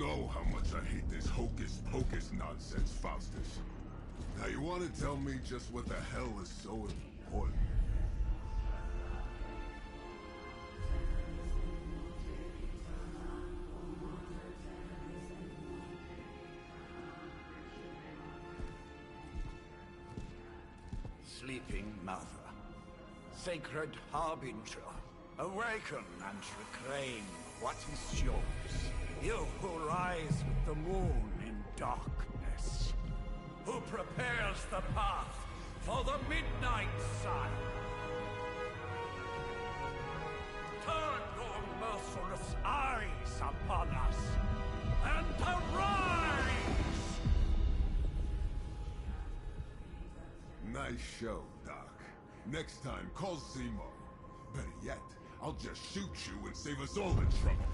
know how much I hate this hocus-pocus nonsense, Faustus. Now you want to tell me just what the hell is so important? Sleeping Mother, sacred harbinger, awaken and reclaim what is yours. You who rise with the moon in darkness, who prepares the path for the midnight sun. Turn your merciless eyes upon us, and arise! Nice show, Doc. Next time, call Seymour. Better yet, I'll just shoot you and save us all the trouble.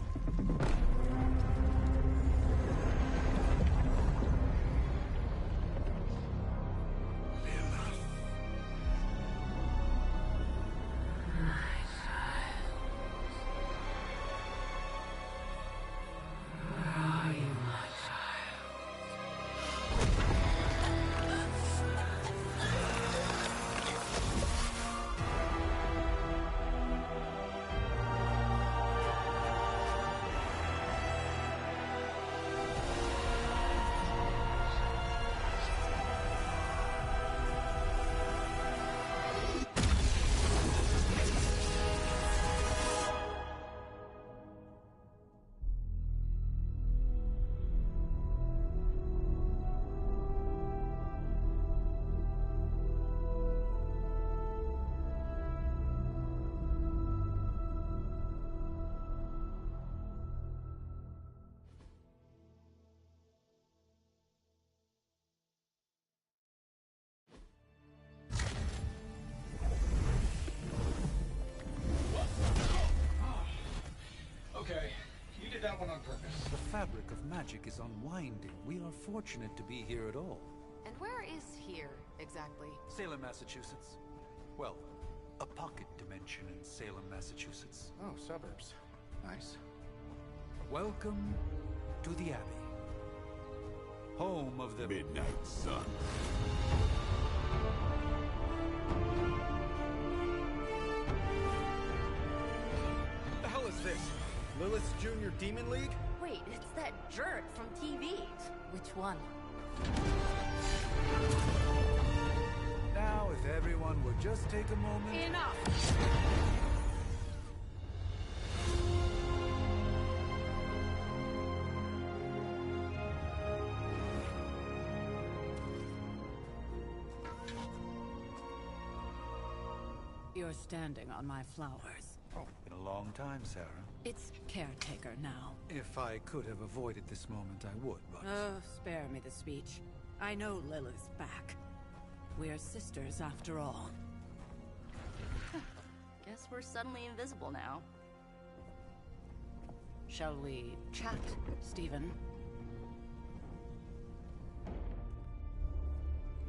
Okay, you did that one on purpose. The fabric of magic is unwinding. We are fortunate to be here at all. And where is here, exactly? Salem, Massachusetts. Well, a pocket dimension in Salem, Massachusetts. Oh, suburbs. Nice. Welcome to the Abbey. Home of the Midnight Sun. What the hell is this? Lilith's Junior Demon League? Wait, it's that jerk from TV. Which one? Now, if everyone would just take a moment... Enough! You're standing on my flowers. Oh, been a long time, Sarah. It's caretaker now. If I could have avoided this moment, I would, but... Oh, spare me the speech. I know Lilith's back. We're sisters after all. Guess we're suddenly invisible now. Shall we chat, Stephen?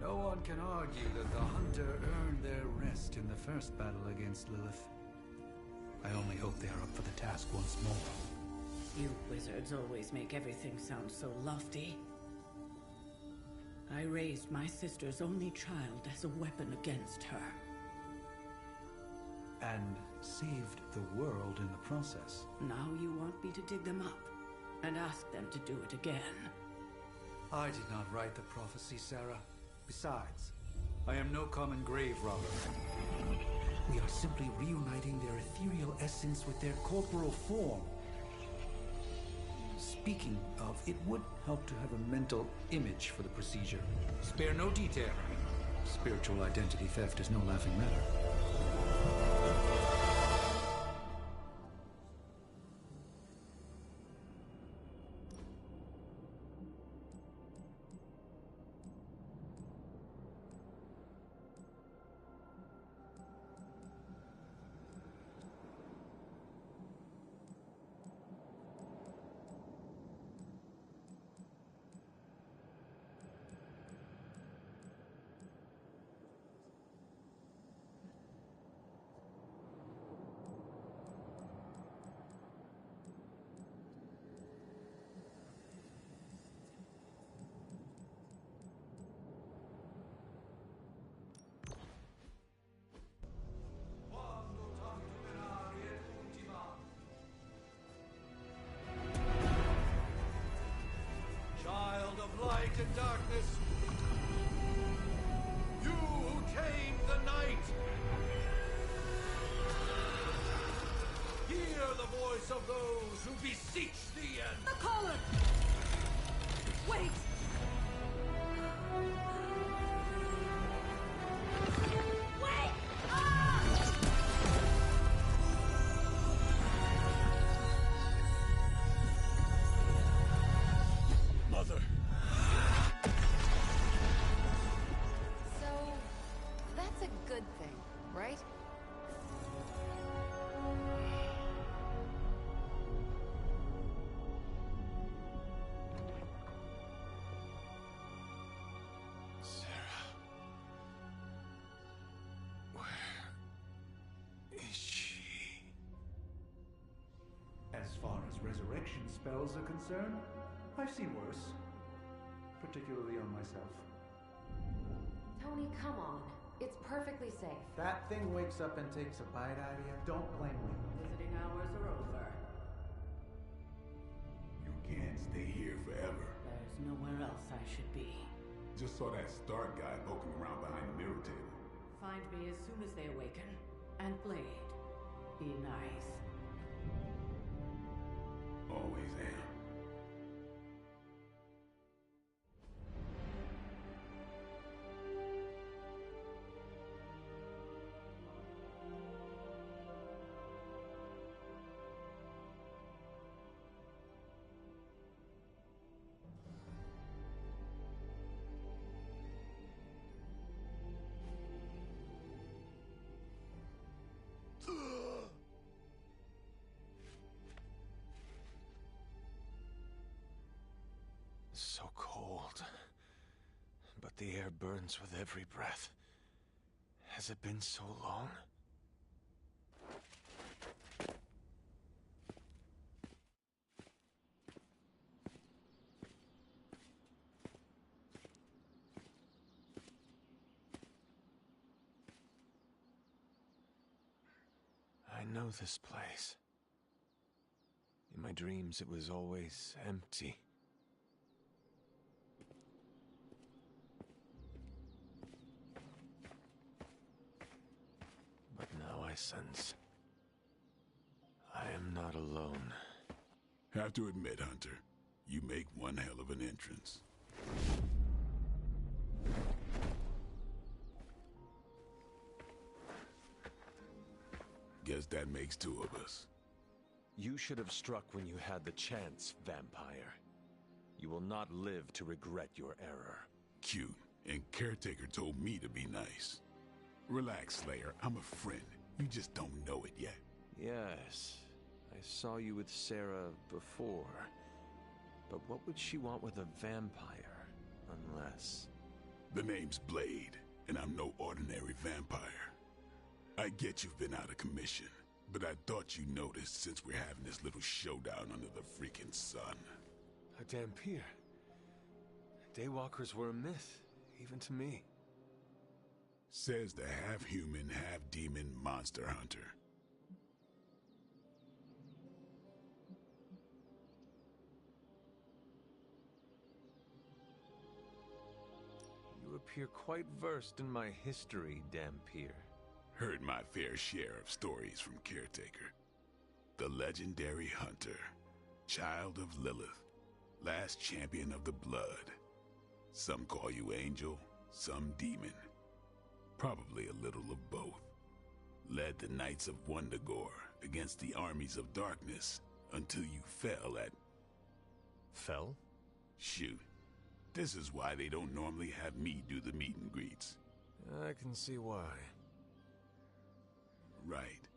No one can argue that the Hunter earned their rest in the first battle against Lilith. I only hope they are up for the task once more. You wizards always make everything sound so lofty. I raised my sister's only child as a weapon against her. And saved the world in the process. Now you want me to dig them up and ask them to do it again. I did not write the prophecy, Sarah. Besides, I am no common grave robber. We are simply reuniting their ethereal essence with their corporal form. Speaking of, it would help to have a mental image for the procedure. Spare no detail. Spiritual identity theft is no laughing matter. light and darkness. You who tame the night. Hear the voice of those who beseech the end. The collar! Wait! Wait! Ah! Mother. So, that's a good thing, right? Sarah. Where is she? As far as resurrection spells are concerned, I've seen worse. Particularly on myself. Tony, come on. It's perfectly safe. That thing wakes up and takes a bite out of you. Don't blame me. Visiting hours are over. You can't stay here forever. There's nowhere else I should be. Just saw that Stark guy poking around behind the mirror table. Find me as soon as they awaken. And Blade, be nice. Always am. So cold. But the air burns with every breath. Has it been so long? I know this place. In my dreams, it was always empty. But now I sense I am not alone. Have to admit, Hunter, you make one hell of an entrance. Guess that makes two of us. You should have struck when you had the chance, vampire. You will not live to regret your error. Cute, and Caretaker told me to be nice. Relax, Slayer. I'm a friend. You just don't know it yet. Yes, I saw you with Sarah before. But what would she want with a vampire, unless... The name's Blade, and I'm no ordinary vampire. I get you've been out of commission, but I thought you noticed since we're having this little showdown under the freaking sun. A Dhampir. Daywalkers were a myth, even to me. Says the half-human, half-demon monster hunter. You appear quite versed in my history, Dhampir. Heard my fair share of stories from Caretaker. The legendary hunter, child of Lilith, last champion of the blood. Some call you angel, some demon. Probably a little of both. Led the Knights of Wundagore against the armies of darkness until you fell at... Fell? Shoot. This is why they don't normally have me do the meet and greets. I can see why. Right.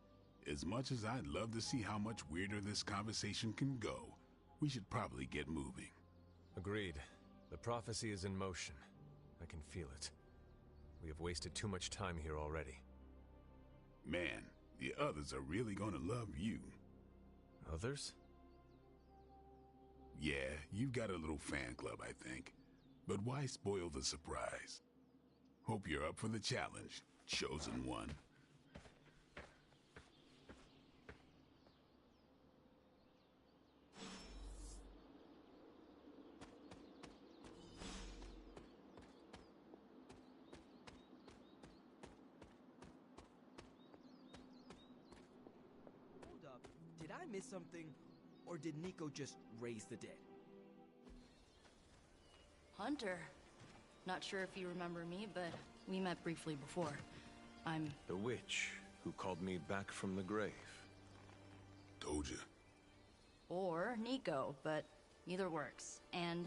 As much as I'd love to see how much weirder this conversation can go, we should probably get moving. Agreed. The prophecy is in motion. I can feel it. We have wasted too much time here already. Man, the others are really gonna love you. Others? Yeah, you've got a little fan club, I think. But why spoil the surprise? Hope you're up for the challenge, Chosen One. I miss something, or did Nico just raise the dead? Hunter. Not sure if you remember me, but we met briefly before. I'm... The witch who called me back from the grave. Told you. Or Nico, but either works. And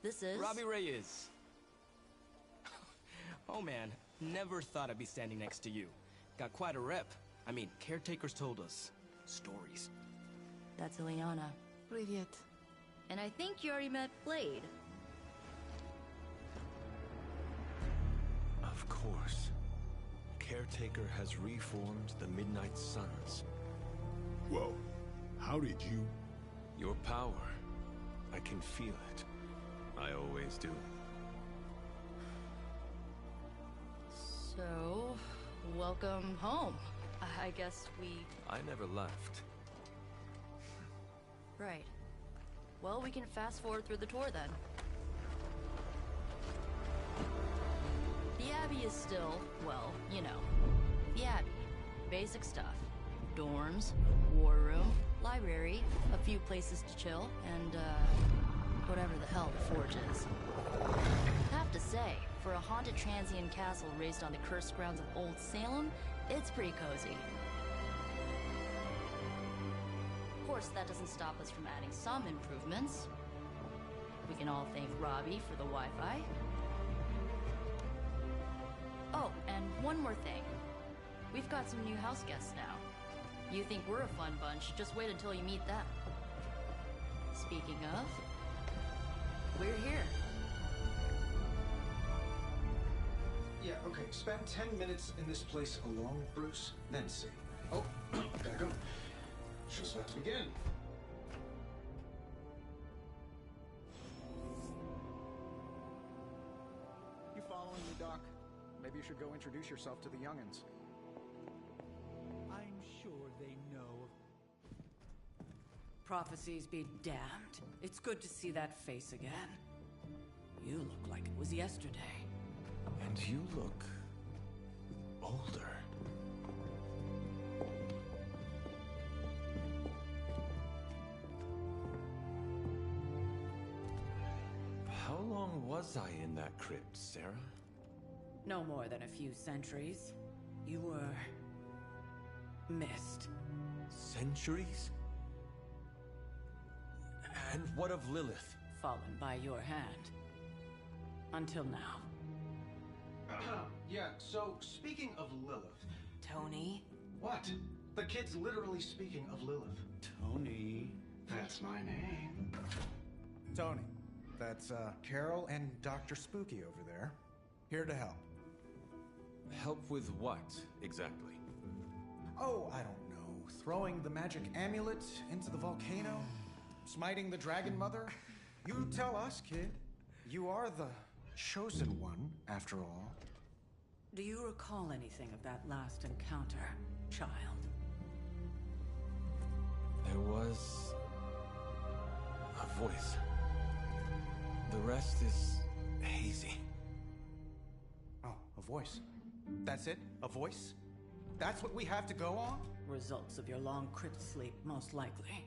this is... Robbie Reyes. Oh man, never thought I'd be standing next to you. Got quite a rep. I mean, caretakers told us stories. That's Ileana. Привет. And I think you already met Blade. Of course. Caretaker has reformed the Midnight Suns. Whoa. How did you... Your power. I can feel it. I always do. So, welcome home. I guess we... I never left. Right. Well, we can fast forward through the tour then. The Abbey is still, well, you know, the Abbey. Basic stuff. Dorms, war room, library, a few places to chill, and, whatever the hell the Forge is. Have to say, for a haunted transient castle raised on the cursed grounds of Old Salem, it's pretty cozy. Of course, that doesn't stop us from adding some improvements. We can all thank Robbie for the Wi-Fi. Oh, and one more thing. We've got some new house guests now. You think we're a fun bunch, just wait until you meet them. Speaking of, we're here. Yeah, okay. Spend 10 minutes in this place alone, Bruce, then see. Oh, gotta go. Show's about to begin. You following me, Doc? Maybe you should go introduce yourself to the youngins. I'm sure they know. Prophecies be damned. It's good to see that face again. You look like it was yesterday. And you look... older. How long was I in that crypt, Sarah? No more than a few centuries. You were... missed. Centuries? And what of Lilith? Fallen by your hand. Until now. Yeah, so speaking of Lilith... Tony? What? The kid's literally speaking of Lilith. Tony. That's my name. Tony. That's, Carol and Dr. Spooky over there. Here to help. Help with what, exactly? Oh, I don't know. Throwing the magic amulet into the volcano? Smiting the Dragon Mother? You tell us, kid. You are the chosen one, after all. Do you recall anything of that last encounter, child? There was... a voice. The rest is hazy. Oh, a voice. That's it? A voice? That's what we have to go on? Results of your long crypt sleep, most likely.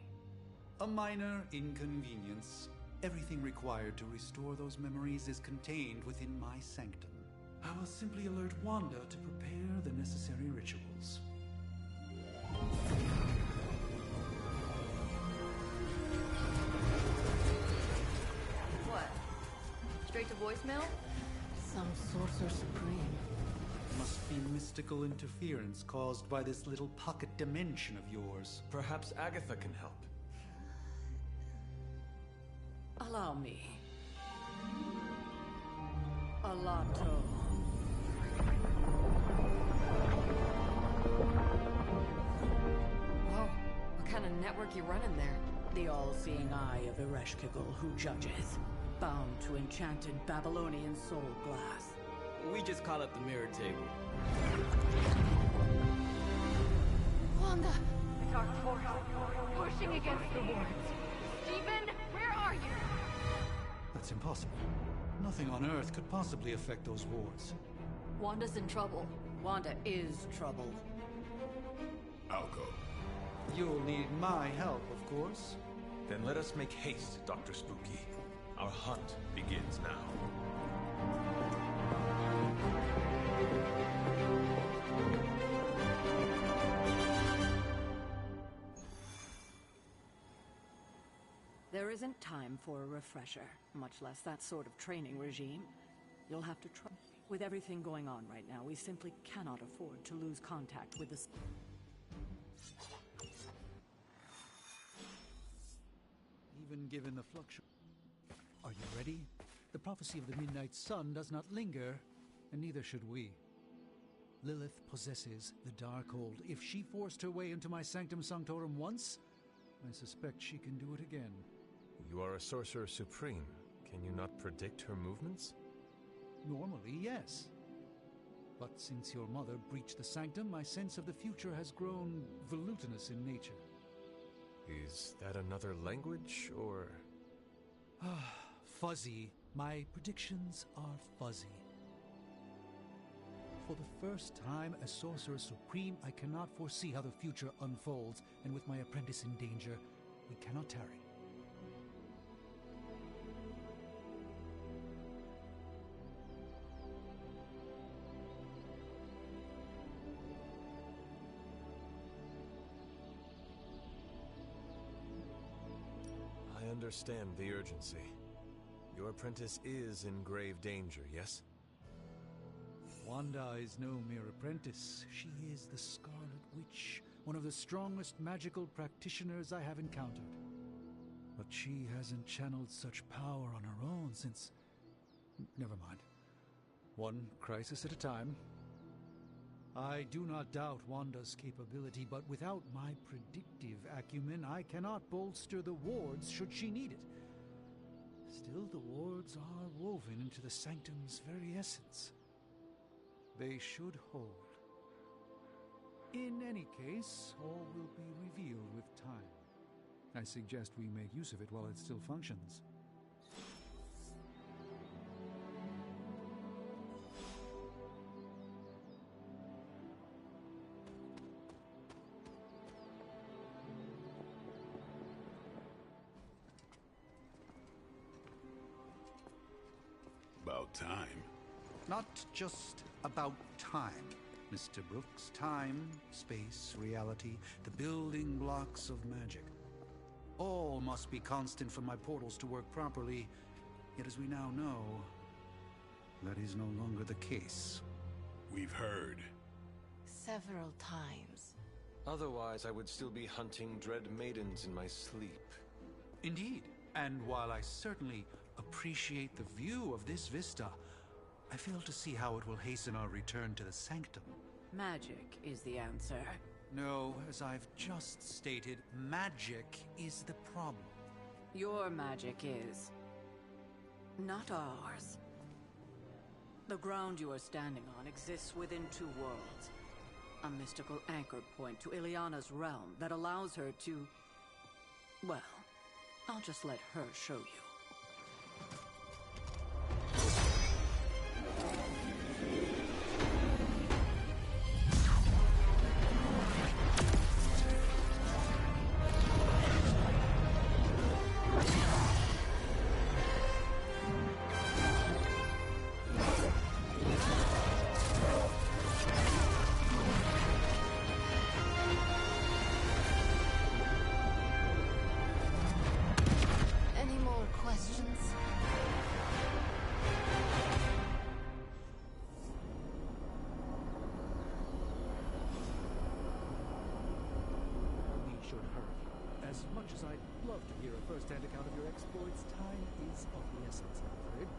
A minor inconvenience. Everything required to restore those memories is contained within my sanctum. I will simply alert Wanda to prepare the necessary rituals. What? Straight to voicemail? Some sorcerer supreme. Must be mystical interference caused by this little pocket dimension of yours. Perhaps Agatha can help. Allow me. Alato. Whoa, what kind of network you running there? The all-seeing eye of Ereshkigal who judges. Bound to enchanted Babylonian soul glass. We just call it the mirror table. Wanda! The dark force, pushing against the wards. Stephen, where are you? That's impossible. Nothing on Earth could possibly affect those wards. Wanda's in trouble. Wanda is trouble. I'll go. You'll need my help, of course. Then let us make haste, Dr. Spooky. Our hunt begins now. There isn't time for a refresher, much less that sort of training regime. You'll have to try. With everything going on right now, we simply cannot afford to lose contact with the... Even given the fluctuation. Are you ready? The prophecy of the Midnight Sun does not linger, and neither should we. Lilith possesses the Darkhold. If she forced her way into my Sanctum Sanctorum once, I suspect she can do it again. You are a Sorcerer Supreme. Can you not predict her movements? Normally, yes. But since your mother breached the Sanctum, my sense of the future has grown volutinous in nature. Is that another language, or...? Fuzzy. My predictions are fuzzy. For the first time as Sorcerer Supreme, I cannot foresee how the future unfolds, and with my apprentice in danger, we cannot tarry. I understand the urgency. Your apprentice is in grave danger, yes? Wanda is no mere apprentice. She is the Scarlet Witch, one of the strongest magical practitioners I have encountered. But she hasn't channeled such power on her own since... Never mind. One crisis at a time. I do not doubt Wanda's capability, but without my predictive acumen, I cannot bolster the wards should she need it. Still, the wards are woven into the Sanctum's very essence. They should hold. In any case, all will be revealed with time. I suggest we make use of it while it still functions. About time. Not just about time, Mr. Brooks. Time, space, reality, the building blocks of magic. All must be constant for my portals to work properly. Yet as we now know, that is no longer the case. We've heard. Several times. Otherwise, I would still be hunting dread maidens in my sleep. Indeed. And while I certainly appreciate the view of this vista, I fail to see how it will hasten our return to the Sanctum. Magic is the answer. No, as I've just stated, magic is the problem. Your magic is... not ours. The ground you are standing on exists within two worlds. A mystical anchor point to Ileana's realm that allows her to... well, I'll just let her show you. As much as I'd love to hear a first-hand account of your exploits, time is of the essence, I'm afraid.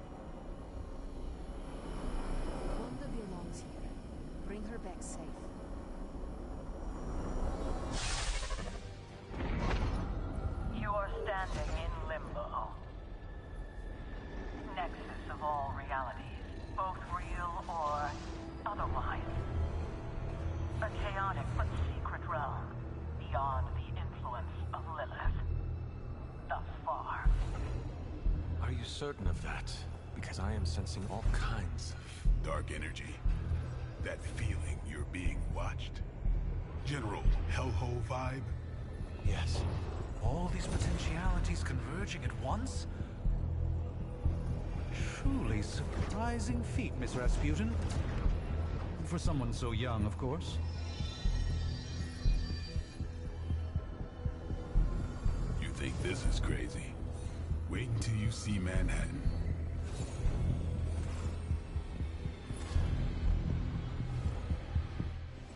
Wanda belongs here. Bring her back safe. You are standing in limbo. Nexus of all realities, both real or otherwise. A chaotic but secret realm, beyond the influence of Lilith. Thus far. Are you certain of that? Because I am sensing all kinds of... dark energy. That feeling you're being watched. General Hellhole vibe. Yes. All these potentialities converging at once? Truly surprising feat, Miss Rasputin. For someone so young, of course. You think this is crazy? Wait until you see Manhattan.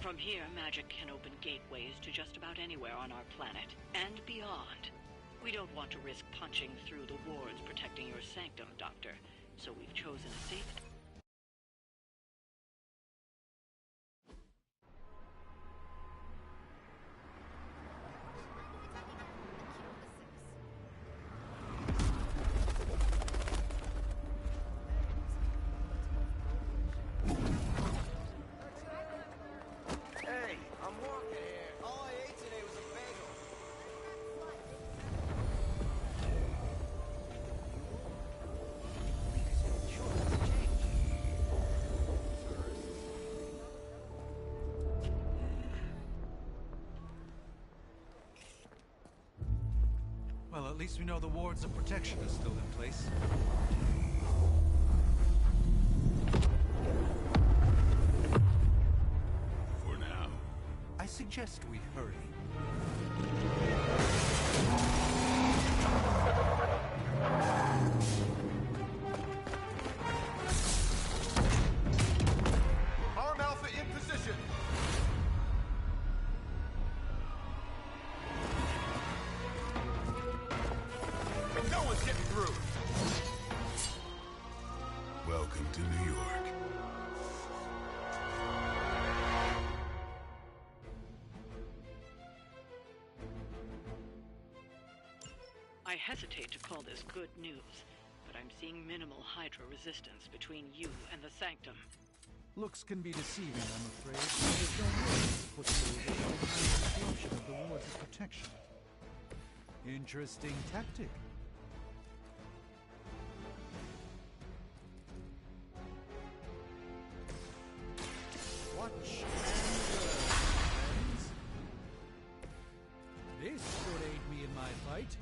From here, magic can open gateways to just about anywhere on our planet, and beyond. We don't want to risk punching through the wards protecting your sanctum, Doctor, so we've chosen a safe... Well, at least we know the wards of protection are still in place. For now. I suggest we hurry. Arm Alpha in position! No one's getting through! Welcome to New York. I hesitate to call this good news, but I'm seeing minimal Hydra resistance between you and the Sanctum. Looks can be deceiving, I'm afraid. There's no way to put through the disruption of the wards of protection. Interesting tactic. Watch and learn, friends. This should aid me in my fight.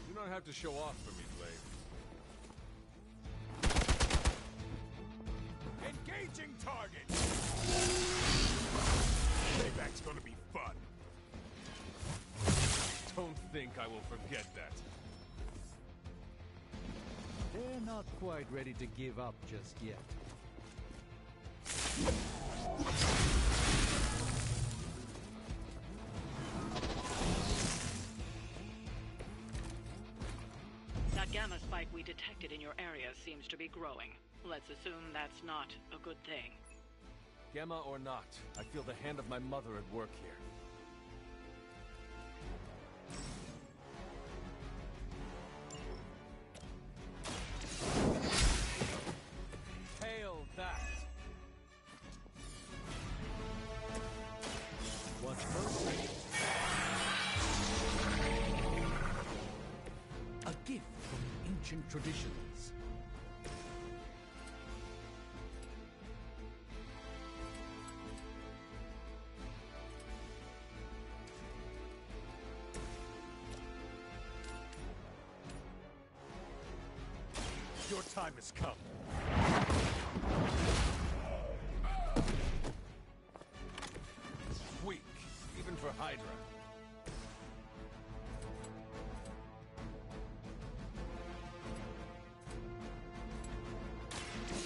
You don't have to show off for me, Blade. Engaging target! Payback's gonna be fun. Don't think I will forget that. They're not quite ready to give up just yet. That gamma spike we detected in your area seems to be growing. Let's assume that's not a good thing. Gamma or not, I feel the hand of my mother at work here. Hail that! What's first? A gift from ancient traditions. Your time has come. Weak, even for Hydra.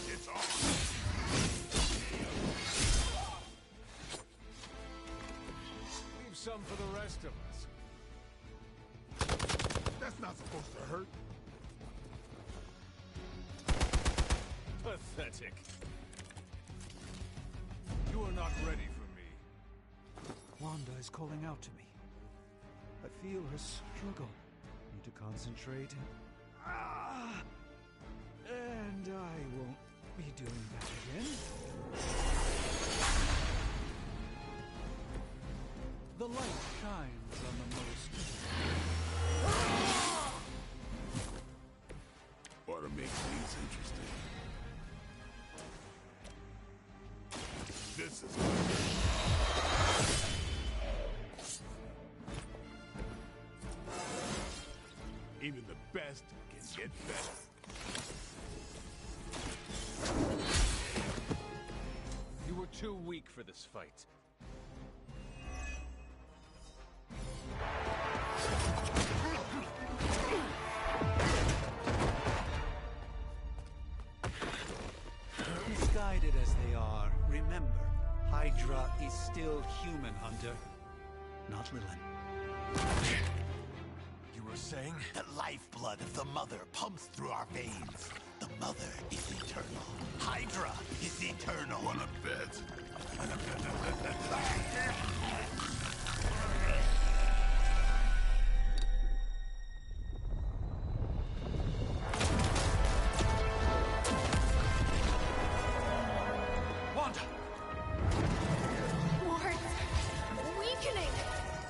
It's on! Leave some for the rest of us. That's not supposed to hurt. Pathetic. You are not ready for me. Wanda is calling out to me. I feel her struggle. Need to concentrate. And I won't be doing that again. The light shines on the most... makes things interesting. This is even the best can get better. You were too weak for this fight. Misguided as they are, remember, Hydra is still human, Hunter. Not Lilin. You were saying? The lifeblood of the Mother pumps through our veins. The Mother is eternal. Hydra is eternal. Wanna bet? Wanda! Wards! Weakening!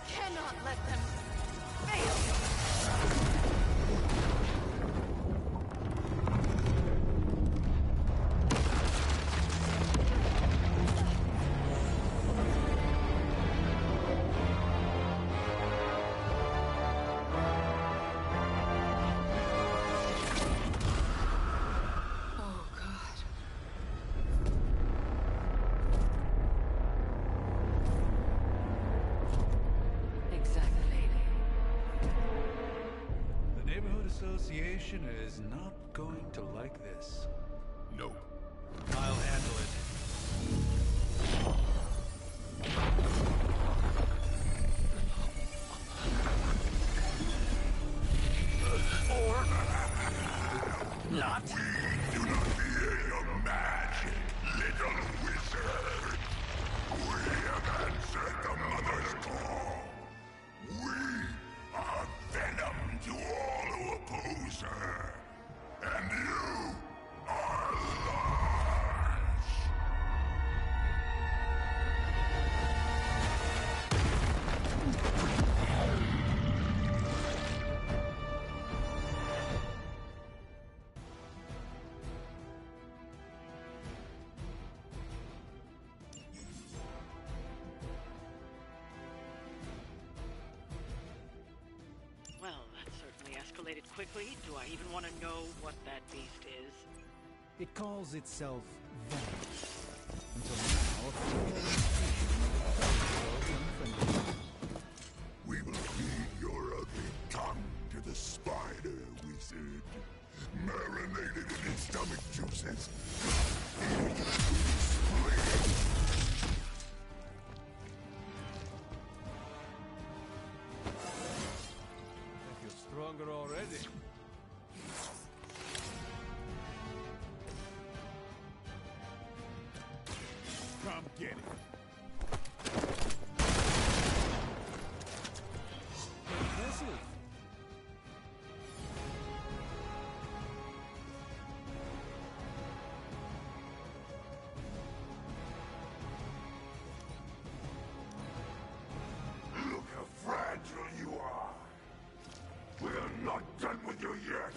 Cannot let them fail! Oh, God. Exactly. The Neighborhood Association is not going to like this. Nope. I'll handle it. Or not. Do not fear your magic, little wizard. We have answered the Mother's call. We are venom to all who oppose her. And you are large. Well, that certainly escalated quickly. Do I even want to know what that beast is? It calls itself Venom. Until now, a female We will feed your ugly tongue to the spider wizard. Marinated in its stomach juices. I feel stronger already. Come get it. Impressive. Look how fragile you are. We are not done with you yet.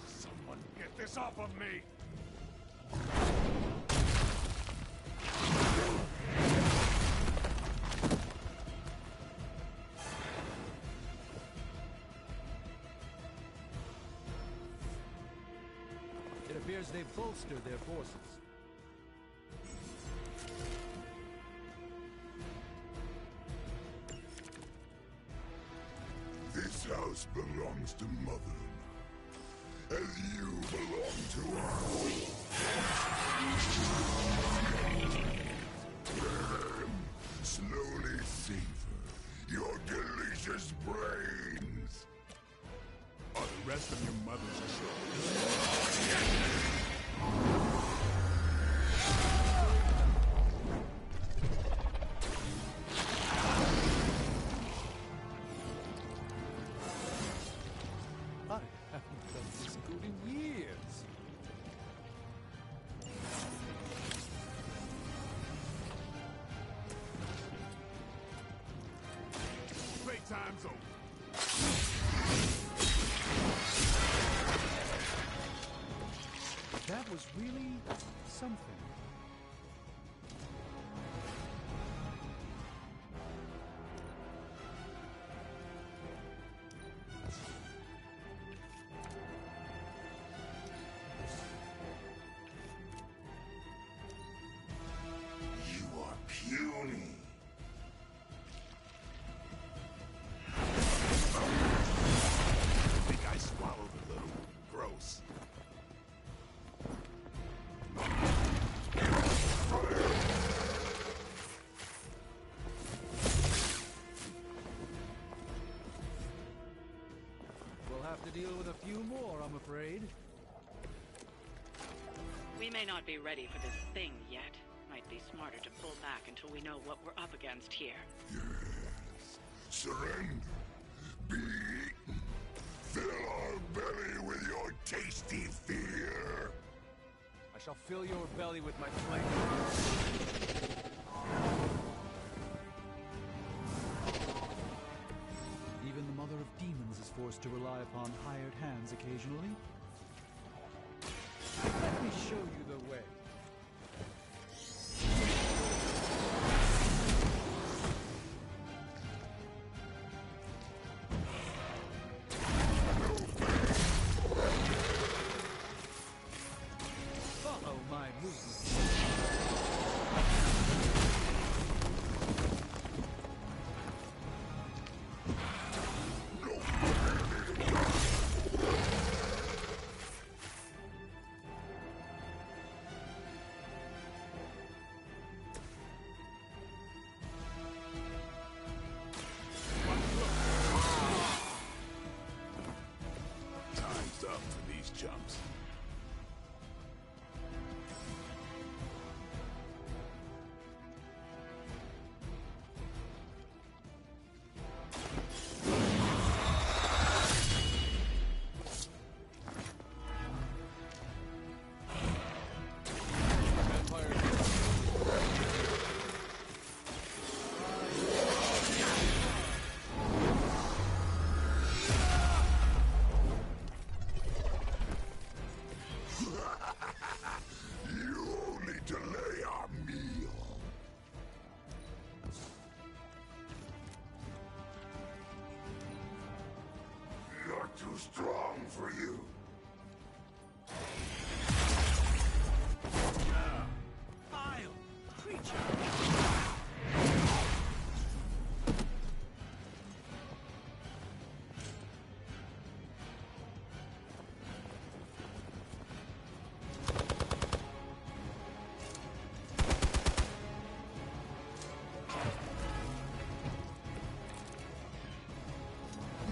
Someone get this off of me! It appears they've bolstered their forces. This house belongs to Mother, as you belong to us. Slowly savor your delicious brains. Are the rest of your mother's children? I haven't done this good in years. Playtime's over. That was really something. You are puny. I think I swallowed a little. Gross. We'll have to deal with a few more, I'm afraid. We may not be ready for this thing yet. Might be smarter to pull back until we know what we're up against here. Yes. Surrender. Be eaten. Fill our belly with your tasty fear. I shall fill your belly with my flame. Even the Mother of Demons is forced to rely upon hired hands occasionally. Let me show you the way. Follow my movements. Time's up for these chumps. You only delay our meal. You're too strong for you. Vile creature!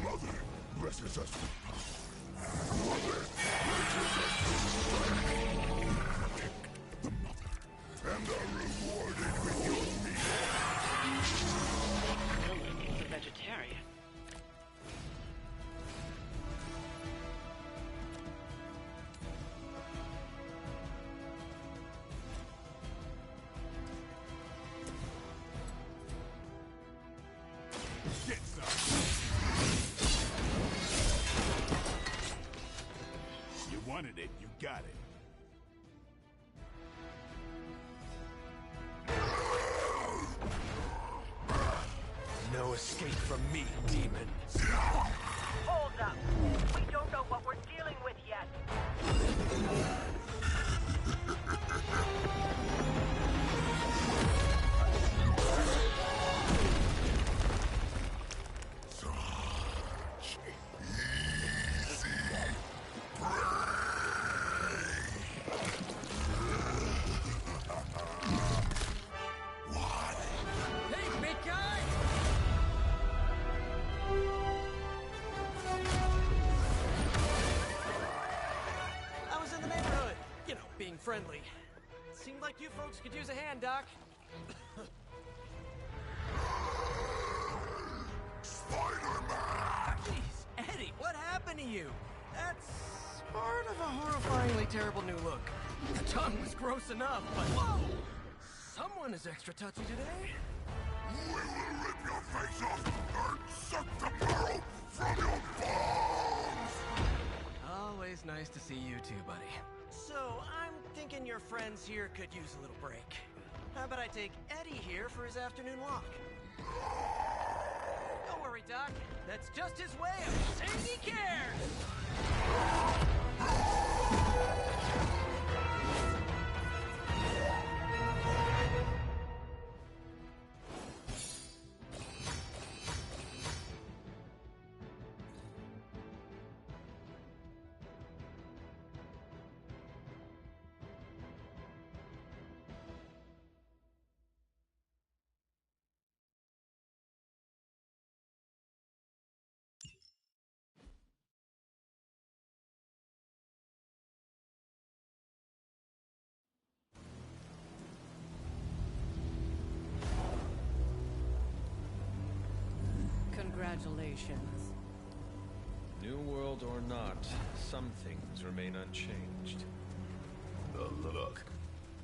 Mother blesses us with power. Mother blesses us with strength. Protect the mother, and are rewarded with your meal. Lilith is a vegetarian. Get some. You wanted it, you got it. No escape from me, demon. Hold up. We don't know what we're dealing with yet. Such easy prey. What? Hey, big guy! I was in the neighborhood. You know, being friendly. Seemed like you folks could use a hand, Doc. Spider-Man! Jeez, Eddie, what happened to you? That's part of a horrifyingly terrible new look. The tongue was gross enough, but whoa! Someone is extra touchy today. We will rip your face off and suck the marrow Nice to see you too, buddy. So, I'm thinking your friends here could use a little break. How about I take Eddie here for his afternoon walk? Don't worry, Doc. That's just his way of saying he cares! Congratulations. New world or not, some things remain unchanged. The look.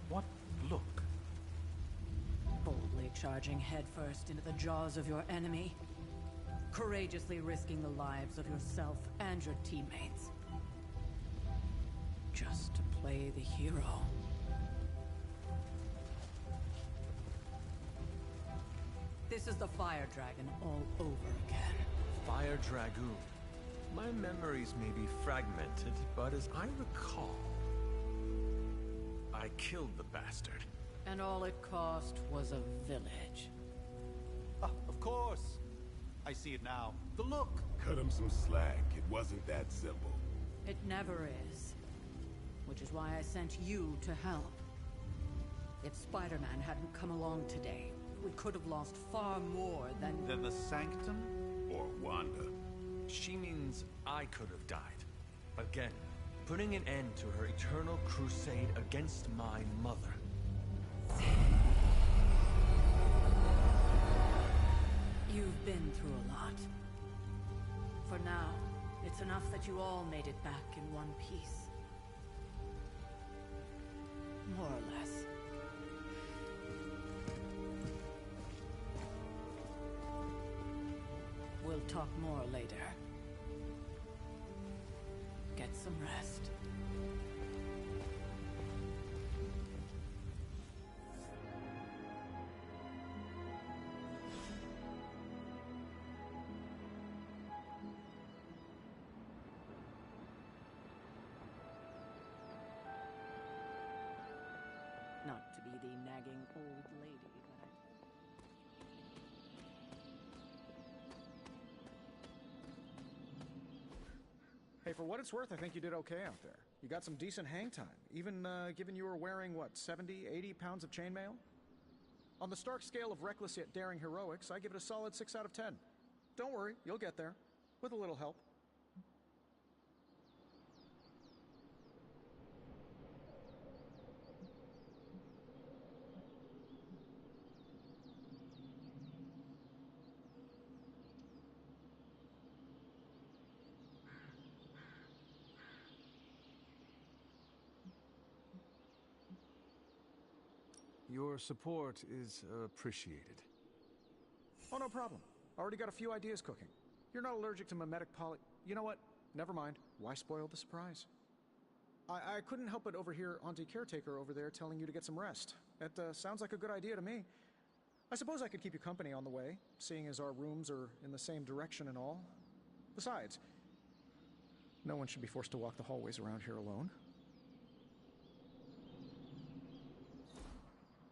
What look? Boldly charging headfirst into the jaws of your enemy. Courageously risking the lives of yourself and your teammates. Just to play the hero. This is the Fire Dragon all over again. Fire Dragoon. My memories may be fragmented, but as I recall, I killed the bastard. And all it cost was a village. Ah, of course. I see it now. The look. Cut him some slack. It wasn't that simple. It never is. Which is why I sent you to help. If Spider-Man hadn't come along today, we could have lost far more than... Than the Sanctum? Or Wanda. She means I could have died. Again, putting an end to her eternal crusade against my mother. You've been through a lot. For now, it's enough that you all made it back in one piece. More or less. We'll talk more later. Get some rest. Not to be the nagging old lady that I... Hey, for what it's worth, I think you did okay out there. You got some decent hang time, even given you were wearing, what, 70, 80 pounds of chainmail? On the Stark scale of reckless yet daring heroics, I give it a solid 6 out of 10. Don't worry, you'll get there. With a little help. Your support is appreciated. Oh, no problem. Already got a few ideas cooking. You're not allergic to mimetic poly... You know what? Never mind. Why spoil the surprise? I couldn't help but overhear Auntie Caretaker over there telling you to get some rest. That sounds like a good idea to me. I suppose I could keep you company on the way, seeing as our rooms are in the same direction and all. Besides, no one should be forced to walk the hallways around here alone.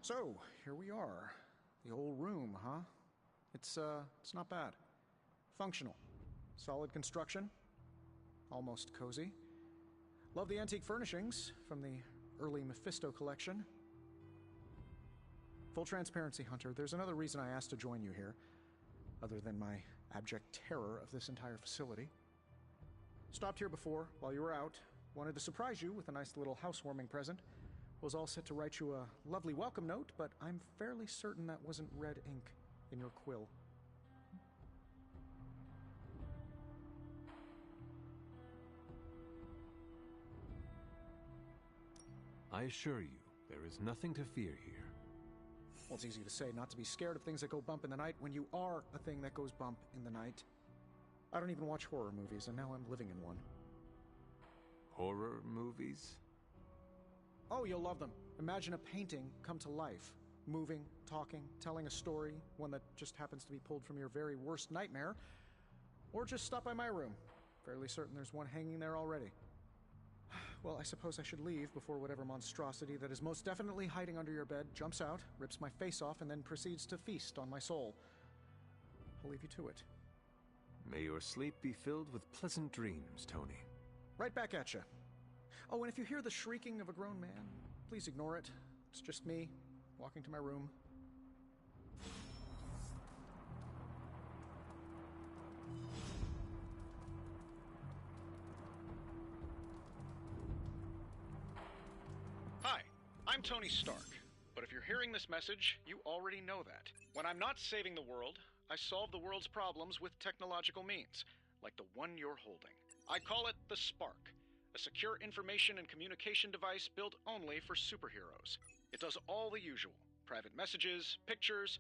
So, here we are. The old room, huh? It's not bad. Functional. Solid construction. Almost cozy. Love the antique furnishings from the early Mephisto collection. Full transparency, Hunter, there's another reason I asked to join you here, other than my abject terror of this entire facility. Stopped here before, while you were out. Wanted to surprise you with a nice little housewarming present. Was all set to write you a lovely welcome note, but I'm fairly certain that wasn't red ink in your quill. I assure you, there is nothing to fear here. Well, it's easy to say not to be scared of things that go bump in the night when you are a thing that goes bump in the night. I don't even watch horror movies, and now I'm living in one. Horror movies? Oh, you'll love them. Imagine a painting come to life. Moving, talking, telling a story, one that just happens to be pulled from your very worst nightmare. Or just stop by my room. Fairly certain there's one hanging there already. Well, I suppose I should leave before whatever monstrosity that is most definitely hiding under your bed jumps out, rips my face off, and then proceeds to feast on my soul. I'll leave you to it. May your sleep be filled with pleasant dreams, Tony. Right back at you. Oh, and if you hear the shrieking of a grown man, please ignore it. It's just me, walking to my room. Hi, I'm Tony Stark. But if you're hearing this message, you already know that. When I'm not saving the world, I solve the world's problems with technological means, like the one you're holding. I call it the Spark, a secure information and communication device built only for superheroes. It does all the usual, private messages, pictures,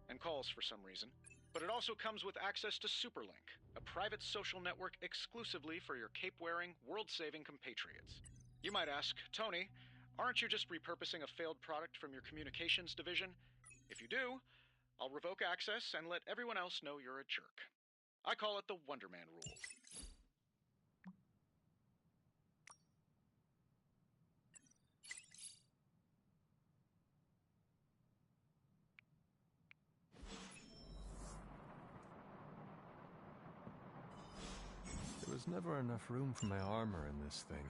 and calls for some reason. But it also comes with access to Superlink, a private social network exclusively for your cape-wearing, world-saving compatriots. You might ask, Tony, aren't you just repurposing a failed product from your communications division? If you do, I'll revoke access and let everyone else know you're a jerk. I call it the Wonder Man rule. There was never enough room for my armor in this thing.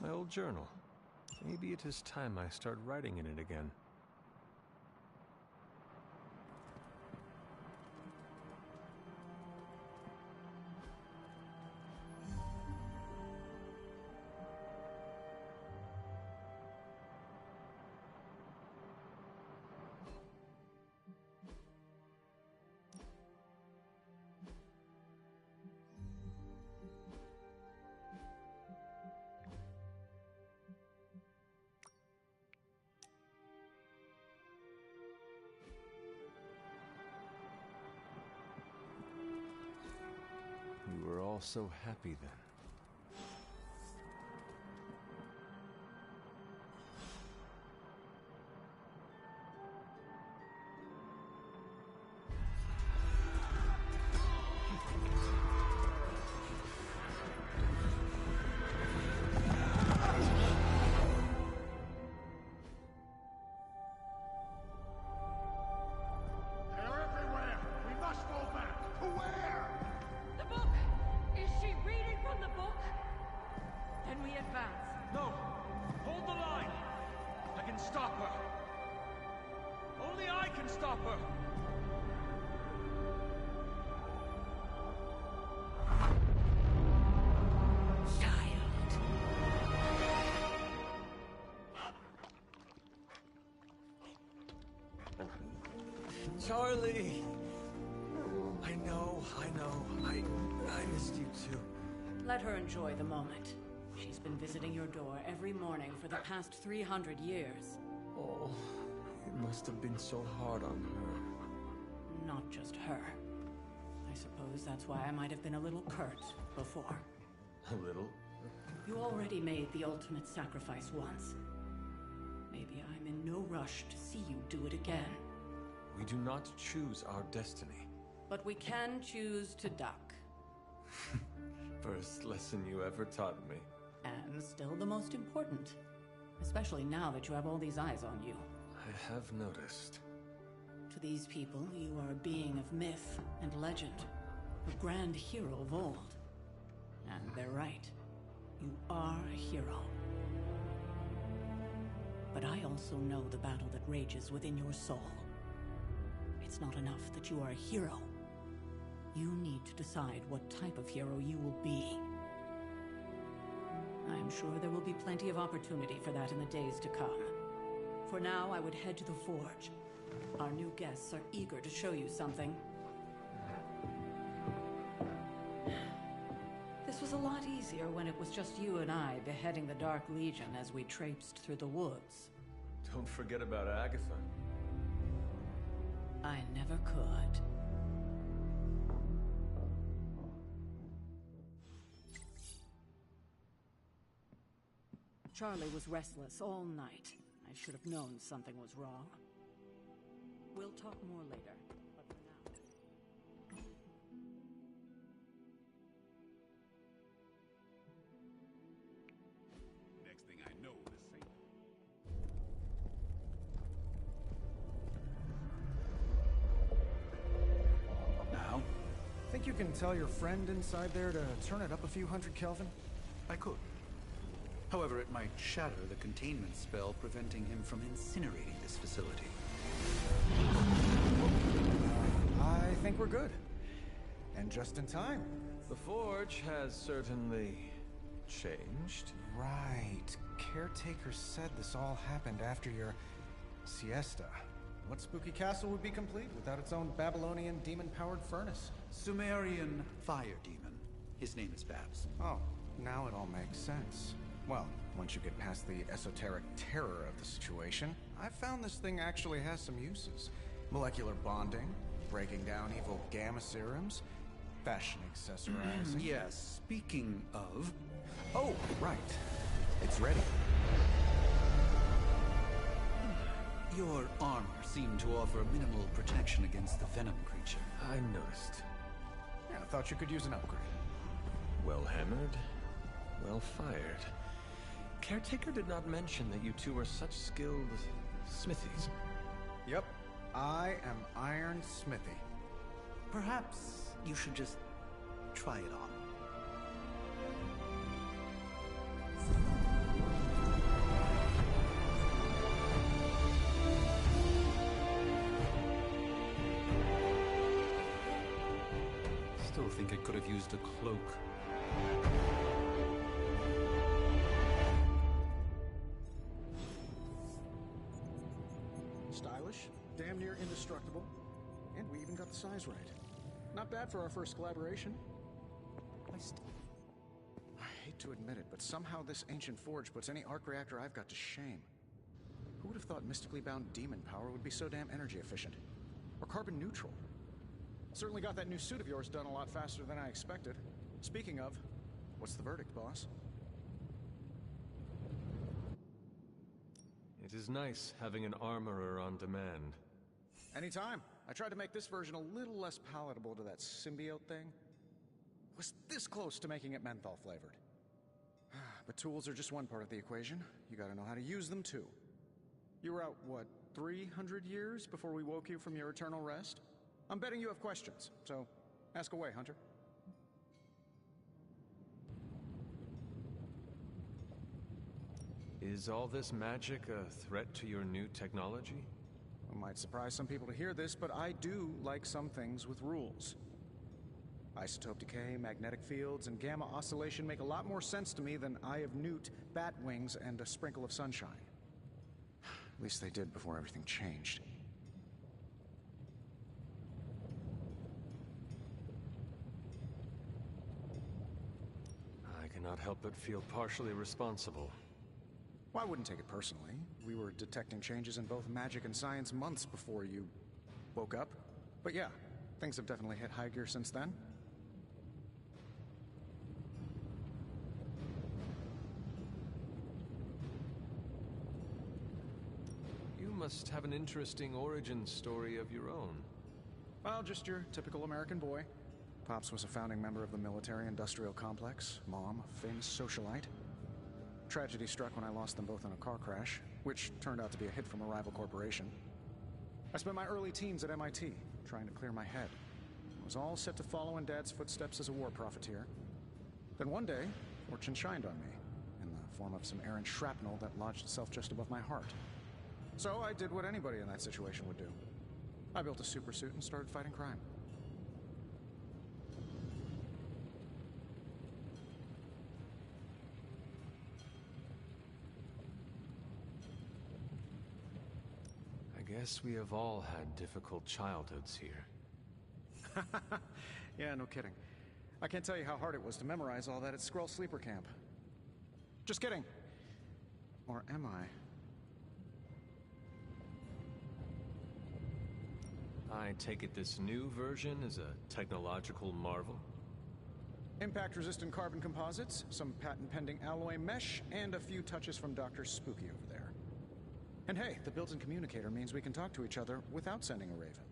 My old journal. Maybe it is time I start writing in it again. We were all so happy then. They're everywhere! We must go back! To where? The book! Is she reading from the book? Then we advance. No! Hold the line! I can stop her! Only I can stop her! Charlie! I know. I missed you too. Let her enjoy the moment. She's been visiting your door every morning for the past 300 years. Oh, it must have been so hard on her. Not just her. I suppose that's why I might have been a little curt before. A little? You already made the ultimate sacrifice once. Maybe I'm in no rush to see you do it again. We do not choose our destiny. But we can choose to duck. First lesson you ever taught me. And still the most important. Especially now that you have all these eyes on you. I have noticed. To these people, you are a being of myth and legend. A grand hero of old. And they're right. You are a hero. But I also know the battle that rages within your soul. It's not enough that you are a hero. You need to decide what type of hero you will be. I'm sure there will be plenty of opportunity for that in the days to come. For now, I would head to the Forge. Our new guests are eager to show you something. This was a lot easier when it was just you and I beheading the Dark Legion as we traipsed through the woods. Don't forget about Agatha. I never could. Charlie was restless all night. I should have known something was wrong. We'll talk more later, but for now... Next thing I know, the same. Now? Think you can tell your friend inside there to turn it up a few hundred Kelvin? I could. However, it might shatter the containment spell preventing him from incinerating this facility. I think we're good. And just in time. The Forge has certainly changed. Right. Caretaker said this all happened after your siesta. What spooky castle would be complete without its own Babylonian demon-powered furnace? Sumerian fire demon. His name is Babs. Oh, now it all makes sense. Well, once you get past the esoteric terror of the situation, I've found this thing actually has some uses. Molecular bonding, breaking down evil gamma serums, fashion accessorizing. Yes, speaking of... Oh, right. It's ready. Your armor seemed to offer minimal protection against the venom creature. I noticed. Yeah, I thought you could use an upgrade. Well hammered, well fired. Caretaker did not mention that you two are such skilled smithies. Yep, I am Iron Smithy. Perhaps you should just try it on. Still think it could have used a cloak. Stylish, damn near indestructible, and we even got the size right. Not bad for our first collaboration. I hate to admit it, but somehow this ancient forge puts any arc reactor I've got to shame. Who would have thought mystically bound demon power would be so damn energy efficient? Or carbon neutral? Certainly got that new suit of yours done a lot faster than I expected. Speaking of, what's the verdict, boss? It is nice having an armorer on demand. Anytime. I tried to make this version a little less palatable to that symbiote thing. Was this close to making it menthol flavored. But tools are just one part of the equation. You gotta know how to use them too. You were out, what, 300 years before we woke you from your eternal rest? I'm betting you have questions, so ask away, Hunter. Is all this magic a threat to your new technology? It might surprise some people to hear this, but I do like some things with rules. Isotope decay, magnetic fields, and gamma oscillation make a lot more sense to me than Eye of Newt, bat wings, and a sprinkle of sunshine. At least they did before everything changed. I cannot help but feel partially responsible. Well, I wouldn't take it personally. We were detecting changes in both magic and science months before you woke up. But yeah, things have definitely hit high gear since then. You must have an interesting origin story of your own. Well, just your typical American boy. Pops was a founding member of the military-industrial complex. Mom, a famous socialite. Tragedy struck when I lost them both in a car crash, which turned out to be a hit from a rival corporation. I spent my early teens at MIT, trying to clear my head. I was all set to follow in Dad's footsteps as a war profiteer. Then one day, fortune shined on me, in the form of some errant shrapnel that lodged itself just above my heart. So I did what anybody in that situation would do. I built a supersuit and started fighting crime. I guess we have all had difficult childhoods here. Yeah, no kidding. I can't tell you how hard it was to memorize all that at Skrull Sleeper Camp. Just kidding. Or am I? I take it this new version is a technological marvel? Impact-resistant carbon composites, some patent-pending alloy mesh, and a few touches from Dr. Spooky over there. And hey, the built-in communicator means we can talk to each other without sending a raven.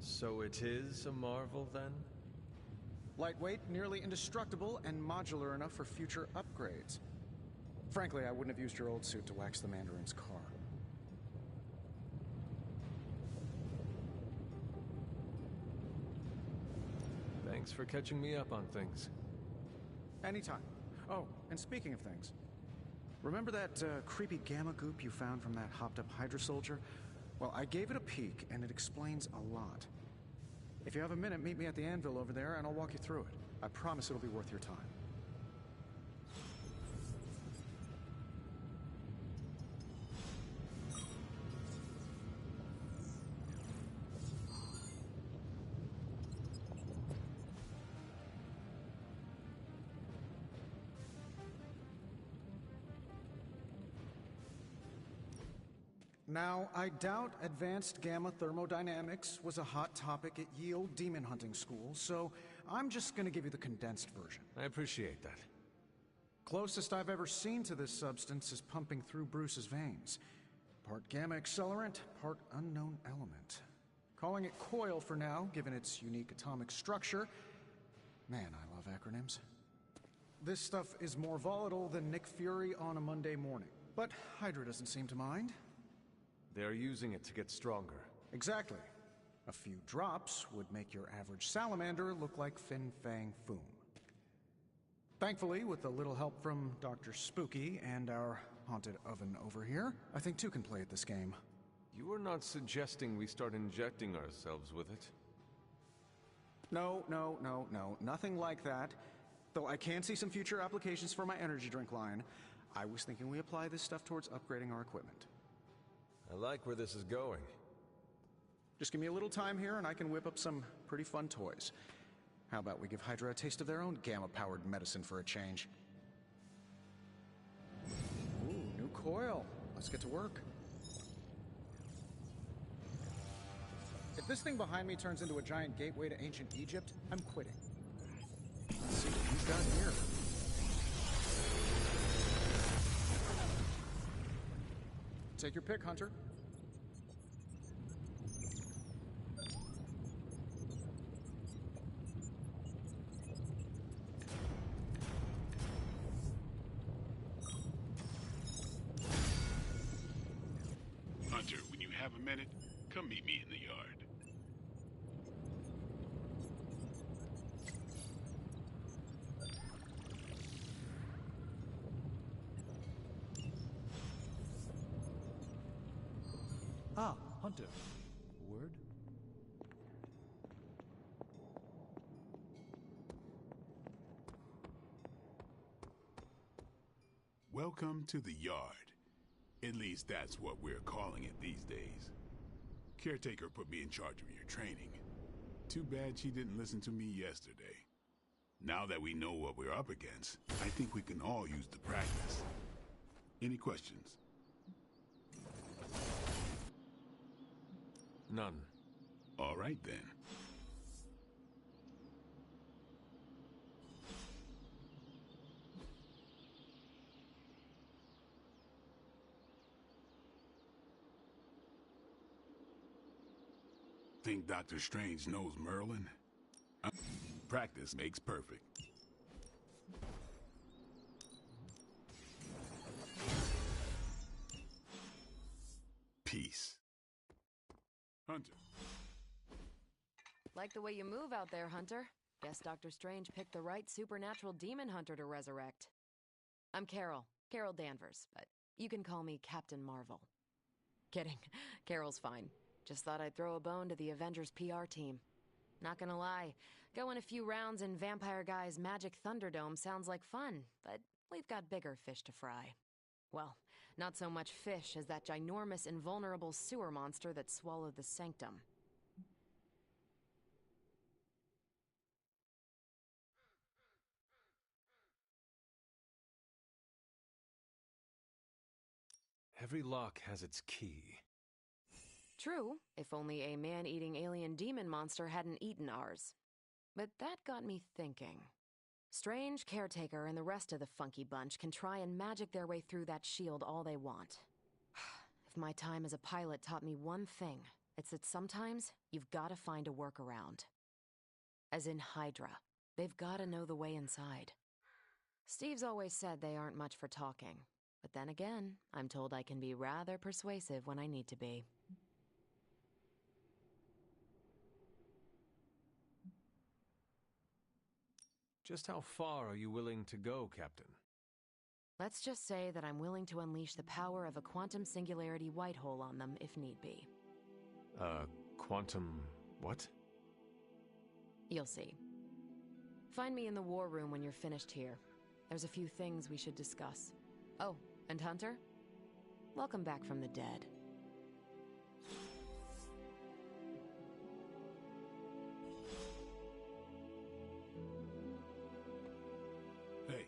So it is a marvel, then? Lightweight, nearly indestructible, and modular enough for future upgrades. Frankly, I wouldn't have used your old suit to wax the Mandarin's car. Thanks for catching me up on things. Anytime. Oh, and speaking of things, remember that creepy gamma goop you found from that hopped-up Hydra soldier? Well, I gave it a peek, and it explains a lot. If you have a minute, meet me at the anvil over there, and I'll walk you through it. I promise it'll be worth your time. Now, I doubt advanced gamma thermodynamics was a hot topic at Yield Demon Hunting School, so I'm just gonna give you the condensed version. I appreciate that. Closest I've ever seen to this substance is pumping through Bruce's veins. Part gamma accelerant, part unknown element. Calling it Coil for now, given its unique atomic structure. Man, I love acronyms. This stuff is more volatile than Nick Fury on a Monday morning. But Hydra doesn't seem to mind. They're using it to get stronger. Exactly. A few drops would make your average salamander look like Fin Fang Foom. Thankfully, with a little help from Dr. Spooky and our haunted oven over here, I think two can play at this game. You are not suggesting we start injecting ourselves with it? No, nothing like that. Though I can see some future applications for my energy drink line. I was thinking we apply this stuff towards upgrading our equipment. I like where this is going. Just give me a little time here and I can whip up some pretty fun toys. How about we give Hydra a taste of their own gamma-powered medicine for a change? Ooh, new coil. Let's get to work. If this thing behind me turns into a giant gateway to ancient Egypt, I'm quitting. Let's see what we've got here. Take your pick, Hunter. Hunter, when you have a minute, come meet me in the yard. Ah, Hunter. Word? Welcome to the yard. At least that's what we're calling it these days. Caretaker put me in charge of your training. Too bad she didn't listen to me yesterday. Now that we know what we're up against, I think we can all use the practice. Any questions? None. All right, then. Think Dr. Strange knows Merlin? Practice makes perfect. Peace. Hunter. Like the way you move out there, Hunter. Guess Dr. Strange picked the right supernatural demon hunter to resurrect. I'm Carol Danvers, but you can call me Captain Marvel. Kidding. Carol's fine. Just thought I'd throw a bone to the Avengers PR team. Not gonna lie, going a few rounds in Vampire Guy's Magic Thunderdome sounds like fun, but we've got bigger fish to fry. Well, not so much fish as that ginormous, invulnerable sewer monster that swallowed the Sanctum. Every lock has its key. True, if only a man-eating alien demon monster hadn't eaten ours. But that got me thinking. Strange, Caretaker, and the rest of the funky bunch can try and magic their way through that shield all they want. If my time as a pilot taught me one thing, it's that sometimes you've got to find a workaround. As in Hydra, they've got to know the way inside. Steve's always said they aren't much for talking, but then again, I'm told I can be rather persuasive when I need to be. Just how far are you willing to go, Captain? Let's just say that I'm willing to unleash the power of a quantum singularity white hole on them if need be. Quantum... what? You'll see. Find me in the war room when you're finished here. There's a few things we should discuss. Oh, and Hunter? Welcome back from the dead. Hey.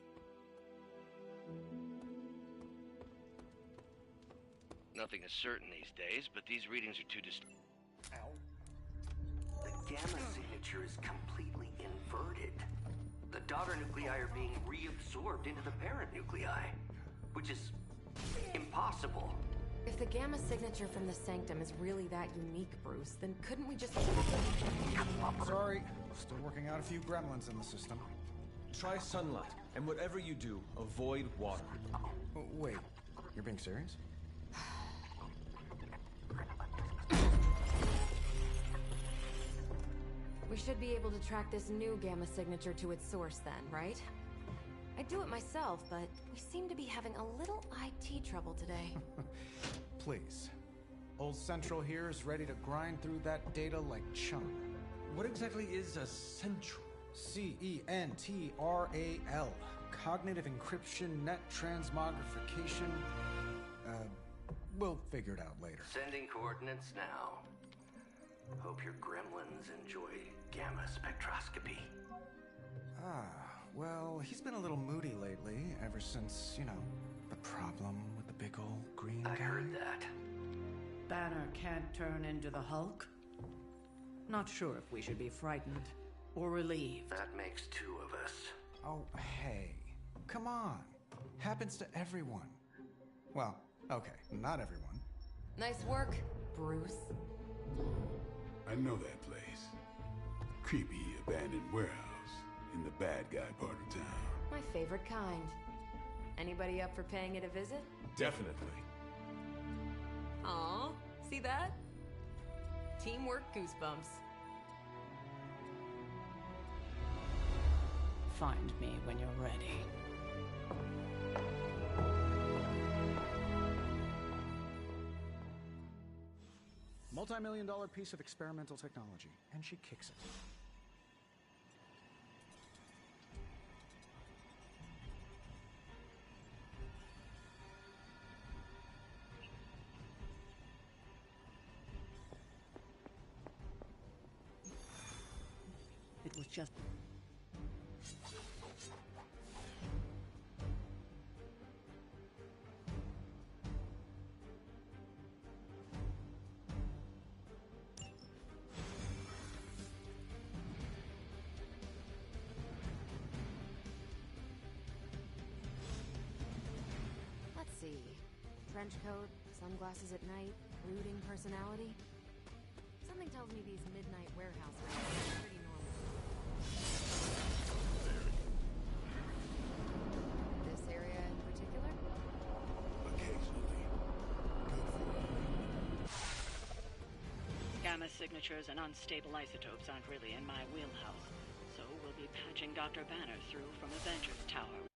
Nothing is certain these days, but these readings are too distant. The gamma signature is completely inverted. The daughter nuclei are being reabsorbed into the parent nuclei, which is impossible. If the gamma signature from the Sanctum is really that unique, Bruce, then couldn't we just... Sorry, still working out a few gremlins in the system. Try sunlight, and whatever you do, avoid water. Wait, you're being serious? We should be able to track this new gamma signature to its source then, right? I'd do it myself, but we seem to be having a little IT trouble today. Please. Old Central here is ready to grind through that data like chum. What exactly is a Central? CENTRAL. Cognitive Encryption Net Transmogrification. We'll figure it out later. Sending coordinates now. Hope your gremlins enjoy gamma spectroscopy. Well, he's been a little moody lately, ever since, you know, the problem with the big old green guy. I heard that. Banner can't turn into the Hulk? Not sure if we should be frightened or relieved. That makes two of us. Oh, hey. Come on. Happens to everyone. Well, okay, not everyone. Nice work, Bruce. I know that place. Creepy abandoned warehouse in the bad guy part of town. My favorite kind. Anybody up for paying it a visit? Definitely. Aw, see that? Teamwork goosebumps. Find me when you're ready. Multi-million-dollar piece of experimental technology, and she kicks it. It was just... Let's see. Trench coat, sunglasses at night, brooding personality. Something tells me these midnight warehouse raids are pretty normal. This area in particular? Occasionally. Gamma signatures and unstable isotopes aren't really in my wheelhouse, so we'll be patching Dr. Banner through from Avengers Tower.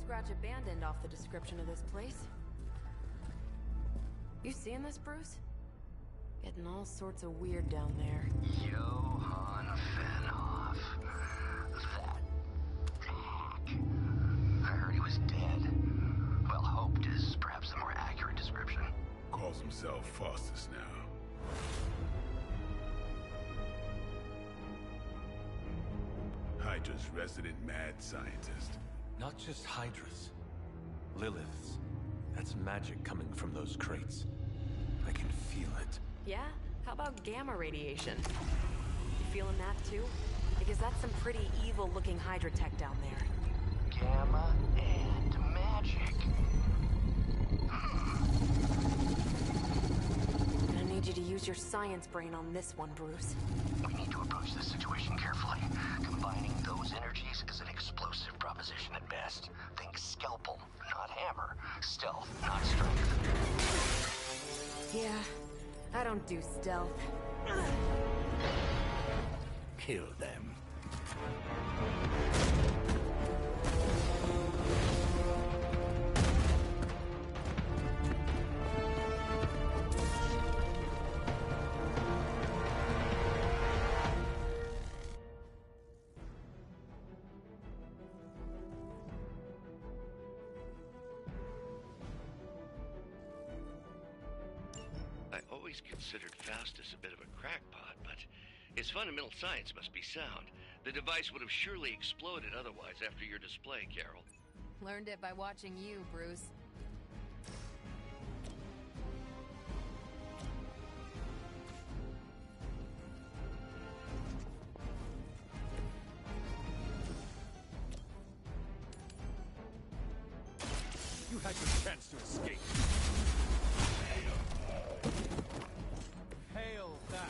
scratch abandoned off the description of this place. You seeing this, Bruce? Getting all sorts of weird down there. Johann Fenhoff. That hack. I heard he was dead. Well, hoped is perhaps a more accurate description. Calls himself Faustus now. Hydra's resident mad scientist. Not just Hydra's. Lilith's. That's magic coming from those crates. I can feel it. Yeah? How about gamma radiation? You feeling that too? Because that's some pretty evil-looking Hydra tech down there. Gamma and magic. Gonna need you to use your science brain on this one, Bruce. We need to approach this situation carefully. Combining those energies is an explosive proposition at best. Think scalpel, not hammer. Stealth, not strength. Yeah, I don't do stealth. Kill them. I always considered Faustus a bit of a crackpot, but his fundamental science must be sound. The device would have surely exploded otherwise after your display, Carol. Learned it by watching you, Bruce. You had your chance to escape. Hail that!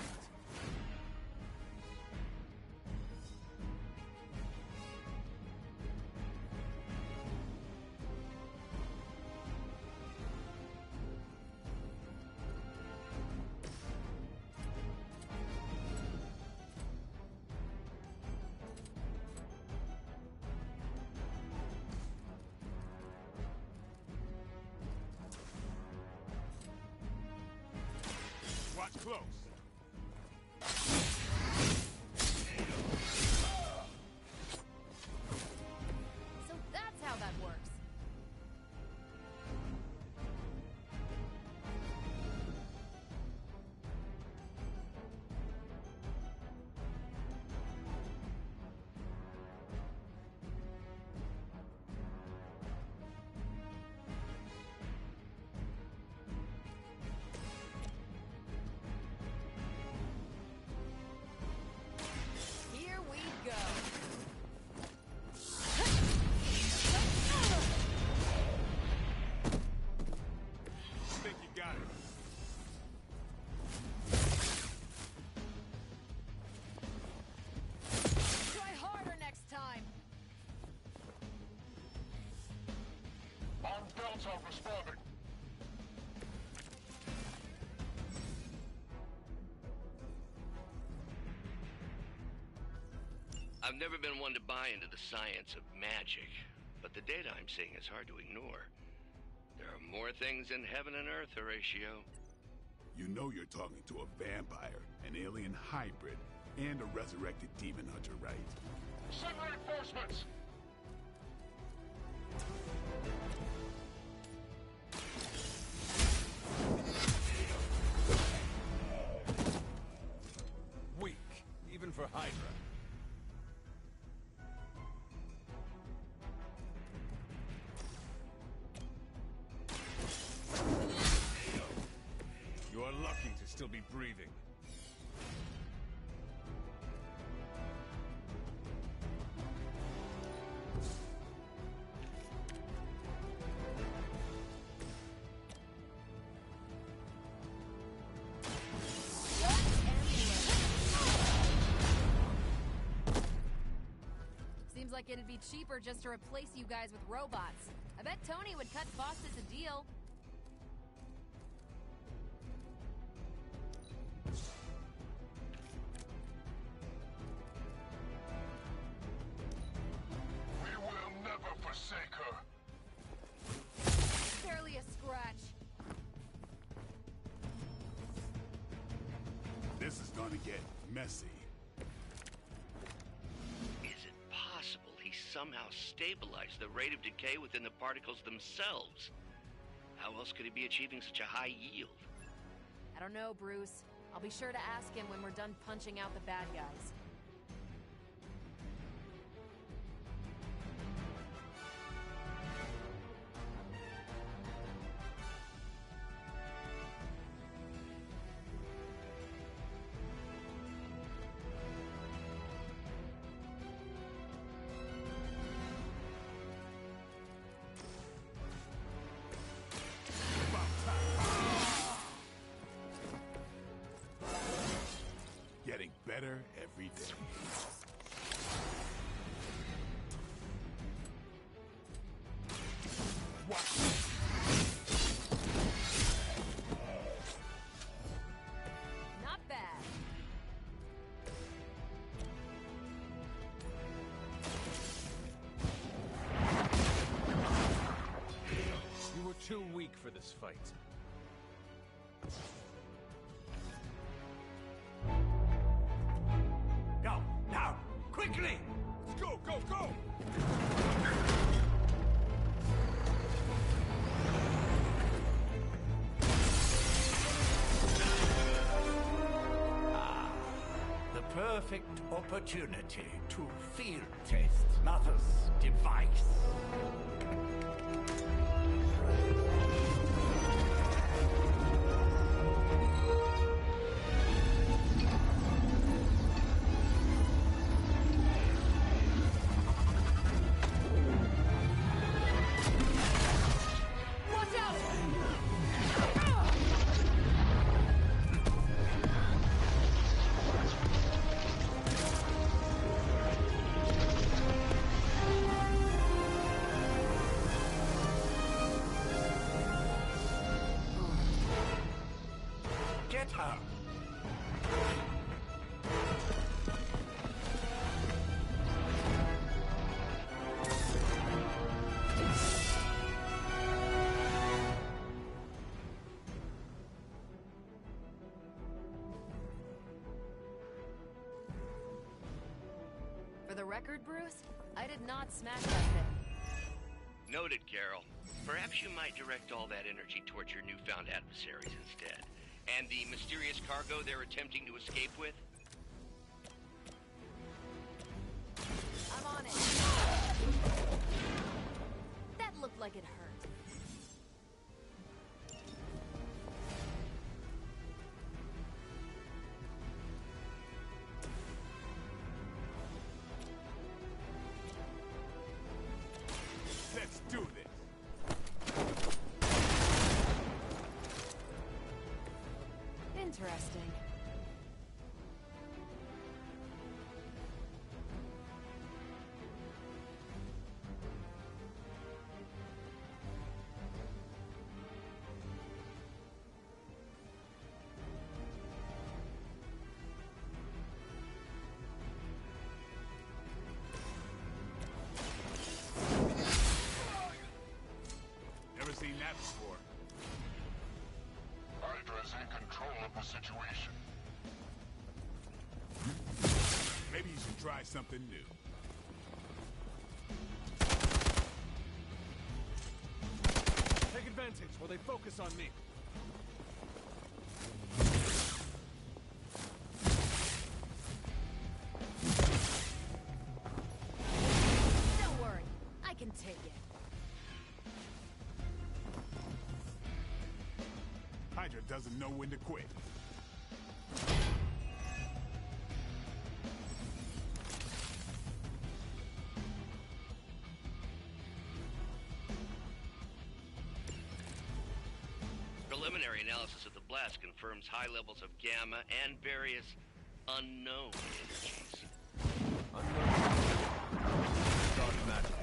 Watch close. So that's how that works. Here we go. Think you got it. Try harder next time. On Delta responding. I've never been one to buy into the science of magic, but the data I'm seeing is hard to ignore. There are more things in heaven and earth, Horatio. You know you're talking to a vampire, an alien hybrid, and a resurrected demon hunter, right? Send reinforcements! Weak, even for Hydra. You are lucky to still be breathing. Seems like it'd be cheaper just to replace you guys with robots. I bet Tony would cut Faustus a deal. We will never forsake her. This is gonna get messy. Is it possible he somehow stabilized the rate of decay within the particles themselves? How else could he be achieving such a high yield? I don't know, Bruce. I'll be sure to ask him when we're done punching out the bad guys. Getting better every day. Not bad. You were too weak for this fight. Go, now, quickly! Let's go, go, go! The perfect opportunity to field test Mother's device. Watch out! Get her! For the record, Bruce, I did not smash that thing. Noted, Carol. Perhaps you might direct all that energy towards your newfound adversaries instead. And the mysterious cargo they're attempting to escape with? I'm on it. That looked like it hurt. Let's do this. Interesting. Never seen that before. Hydra's in control of the situation. Maybe you should try something new. Take advantage while they focus on me. Don't worry, I can take it. Hydra doesn't know when to quit. Preliminary analysis of the blast confirms high levels of gamma and various unknown energies. Dark magic.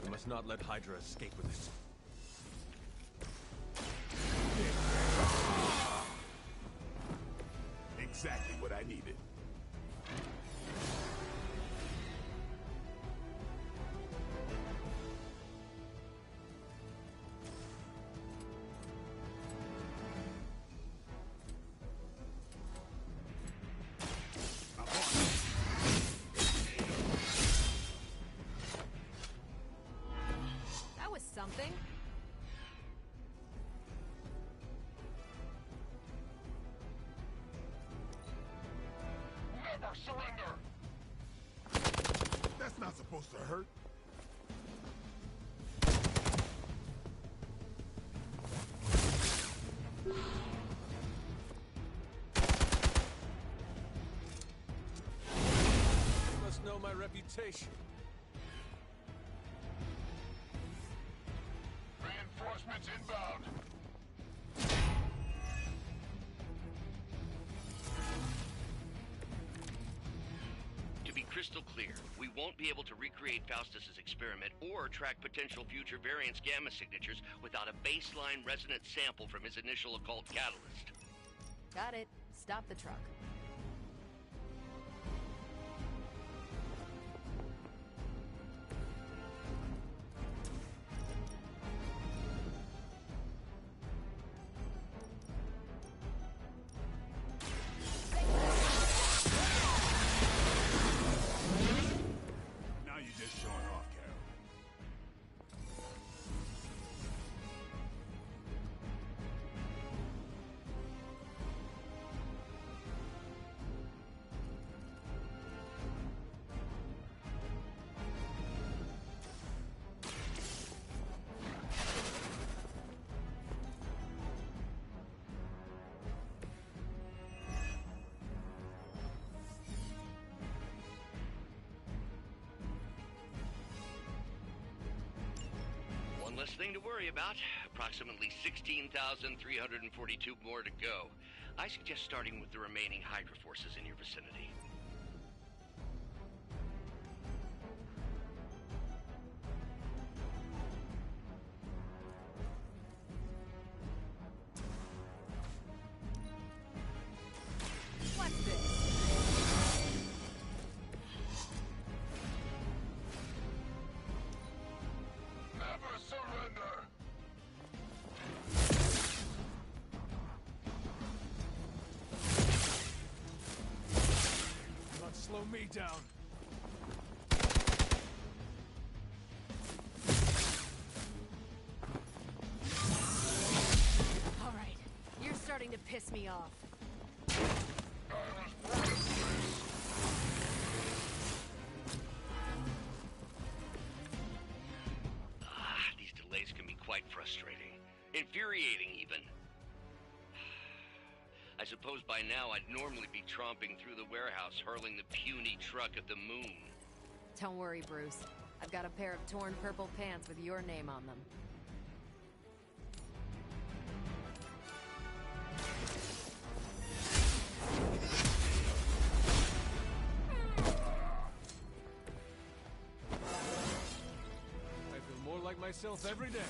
We must not let Hydra escape with it. Exactly what I needed. surrender! That's not supposed to hurt. You must know my reputation. Reinforcements inbound. To be crystal clear, we won't be able to recreate Faustus's experiment or track potential future variance gamma signatures without a baseline resonant sample from his initial occult catalyst. Got it. Stop the truck. Now you're just showing off, Carol. One less thing to worry about. Approximately 16,342 more to go. I suggest starting with the remaining Hydra forces in your vicinity. What's this? Never surrender! Do not slow me down. All right. You're starting to piss me off. These delays can be quite frustrating. Infuriating, even. I suppose by now I'd normally be tromping through the warehouse, hurling the puny truck at the moon. Don't worry, Bruce. I've got a pair of torn purple pants with your name on them. I feel more like myself every day.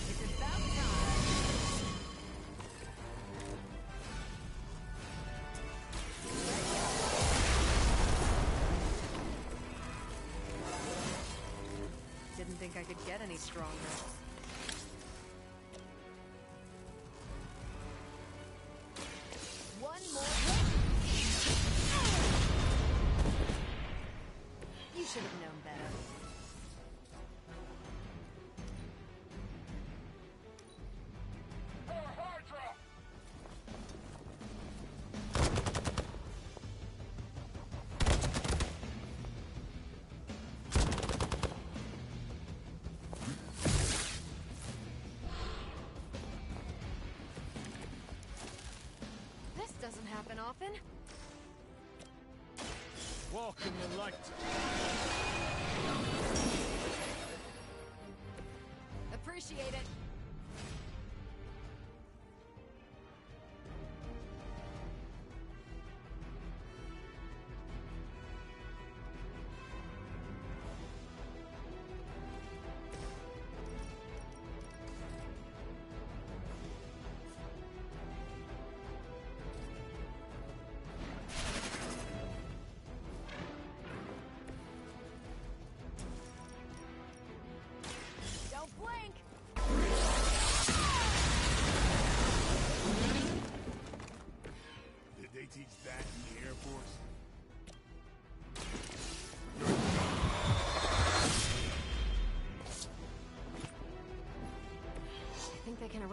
It's about time. Didn't think I could get any stronger. One more hit. You should have known better. This doesn't happen often. Walk in the light. Appreciate it.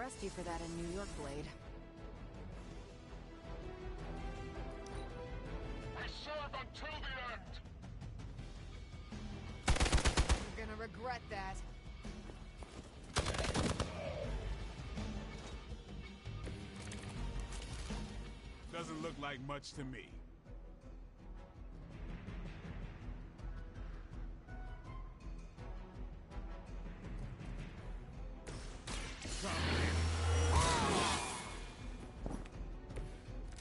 arrest you for that in New York, Blade. I serve until the end! You're gonna regret that. Doesn't look like much to me.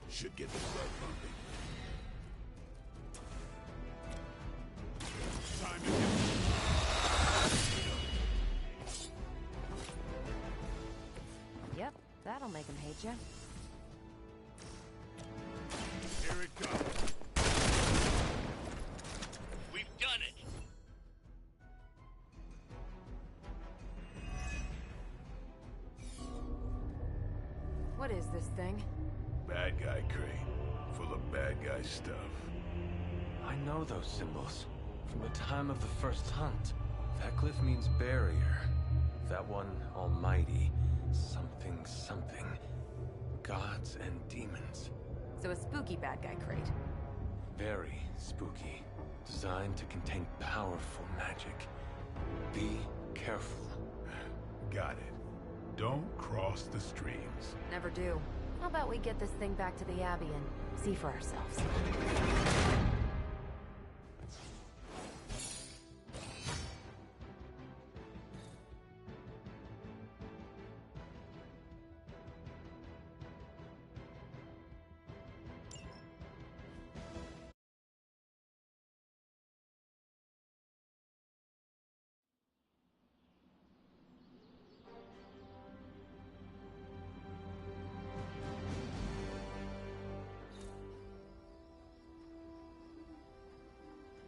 Should get the blood pumping. Time to Yep, that'll make him hate you. Here it comes. We've done it! What is this thing? Bad guy crate. Full of bad guy stuff. I know those symbols. From the time of the first hunt. That glyph means barrier. That one, almighty. Something, something. Gods and demons. So a spooky bad guy crate. Very spooky. Designed to contain powerful magic. Be careful. Got it. Don't cross the streams. Never do. How about we get this thing back to the Abbey and see for ourselves?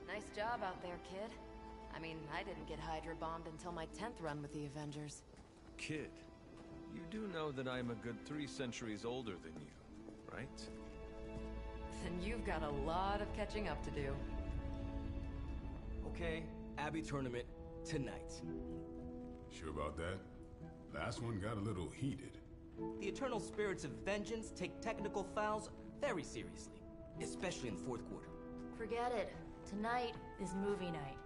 Nice job out there, kid. I mean, I didn't get Hydra bombed until my 10th run with the Avengers. Kid, you do know that I'm a good 3 centuries older than you, right? Then you've got a lot of catching up to do. Okay, Abbey tournament tonight. Sure about that? Last one got a little heated. The Eternal Spirits of Vengeance take technical fouls very seriously, especially in the fourth quarter. Forget it. Tonight is movie night.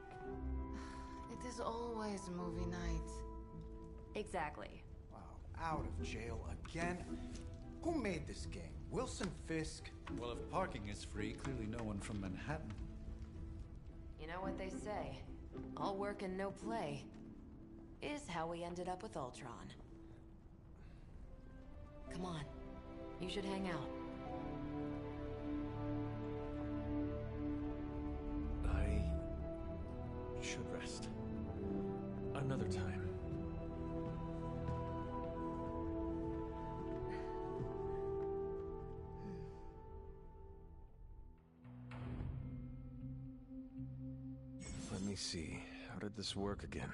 It is always movie night. Exactly. Wow, out of jail again? Who made this game? Wilson Fisk? Well, if parking is free, clearly no one from Manhattan. You know what they say? All work and no play is how we ended up with Ultron. Come on. You should hang out. I should rest. Another time. Let me see. How did this work again?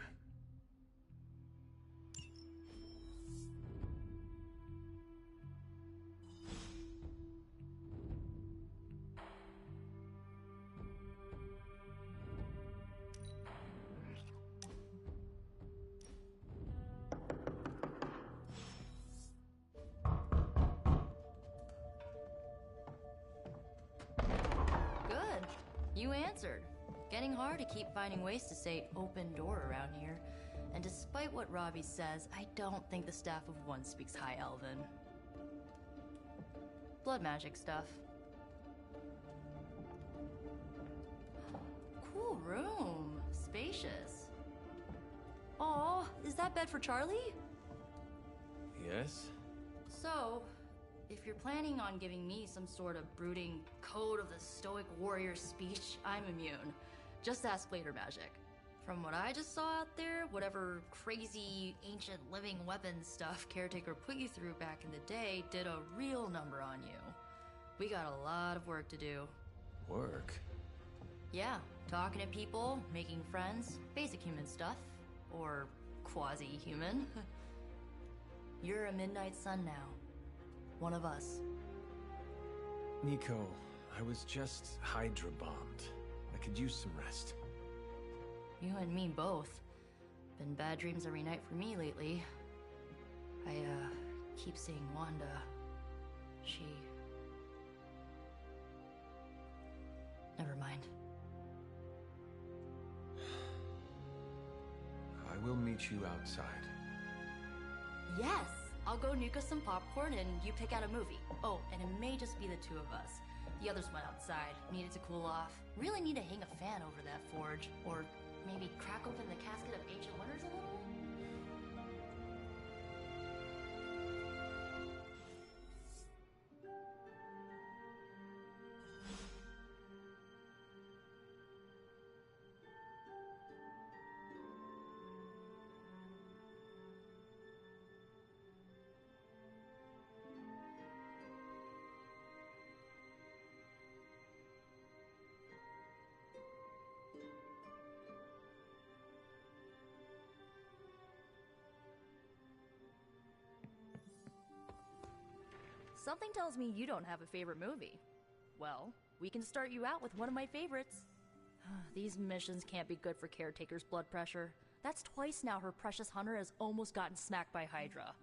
Good. You answered. Getting hard to keep finding ways to say open door around here. And despite what Robbie says, I don't think the staff of One speaks High Elven. Blood magic stuff. Cool room. Spacious. Aw, is that bed for Charlie? Yes? So, if you're planning on giving me some sort of brooding code of the stoic warrior speech, I'm immune. Just ask Later Magic. From what I just saw out there, whatever crazy ancient living weapons stuff Caretaker put you through back in the day did a real number on you. We got a lot of work to do. Work? Yeah, talking to people, making friends, basic human stuff. Or quasi-human. You're a Midnight Sun now. One of us. Nico, I was just Hydra bombed. I could use some rest. You and me both. Been bad dreams every night for me lately. I, keep seeing Wanda. She... Never mind. I will meet you outside. Yes! I'll go nuke us some popcorn and you pick out a movie. Oh, and it may just be the two of us. The others went outside, needed to cool off. Really need to hang a fan over that forge. Or maybe crack open the casket of ancient wonders a little? Something tells me you don't have a favorite movie. Well, we can start you out with one of my favorites. These missions can't be good for Caretaker's blood pressure. That's twice now her precious hunter has almost gotten smacked by Hydra.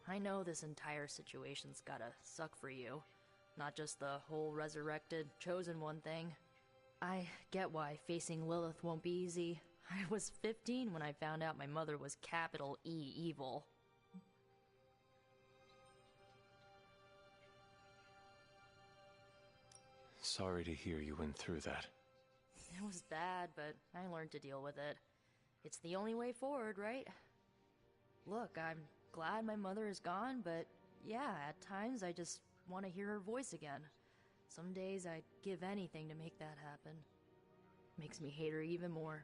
I know this entire situation's gotta suck for you. Not just the whole resurrected, chosen one thing. I get why facing Lilith won't be easy. I was 15 when I found out my mother was capital E evil. Sorry to hear you went through that. It was bad, but I learned to deal with it. It's the only way forward, right? Look, I'm glad my mother is gone, but yeah, at times I just want to hear her voice again. Some days I'd give anything to make that happen. Makes me hate her even more.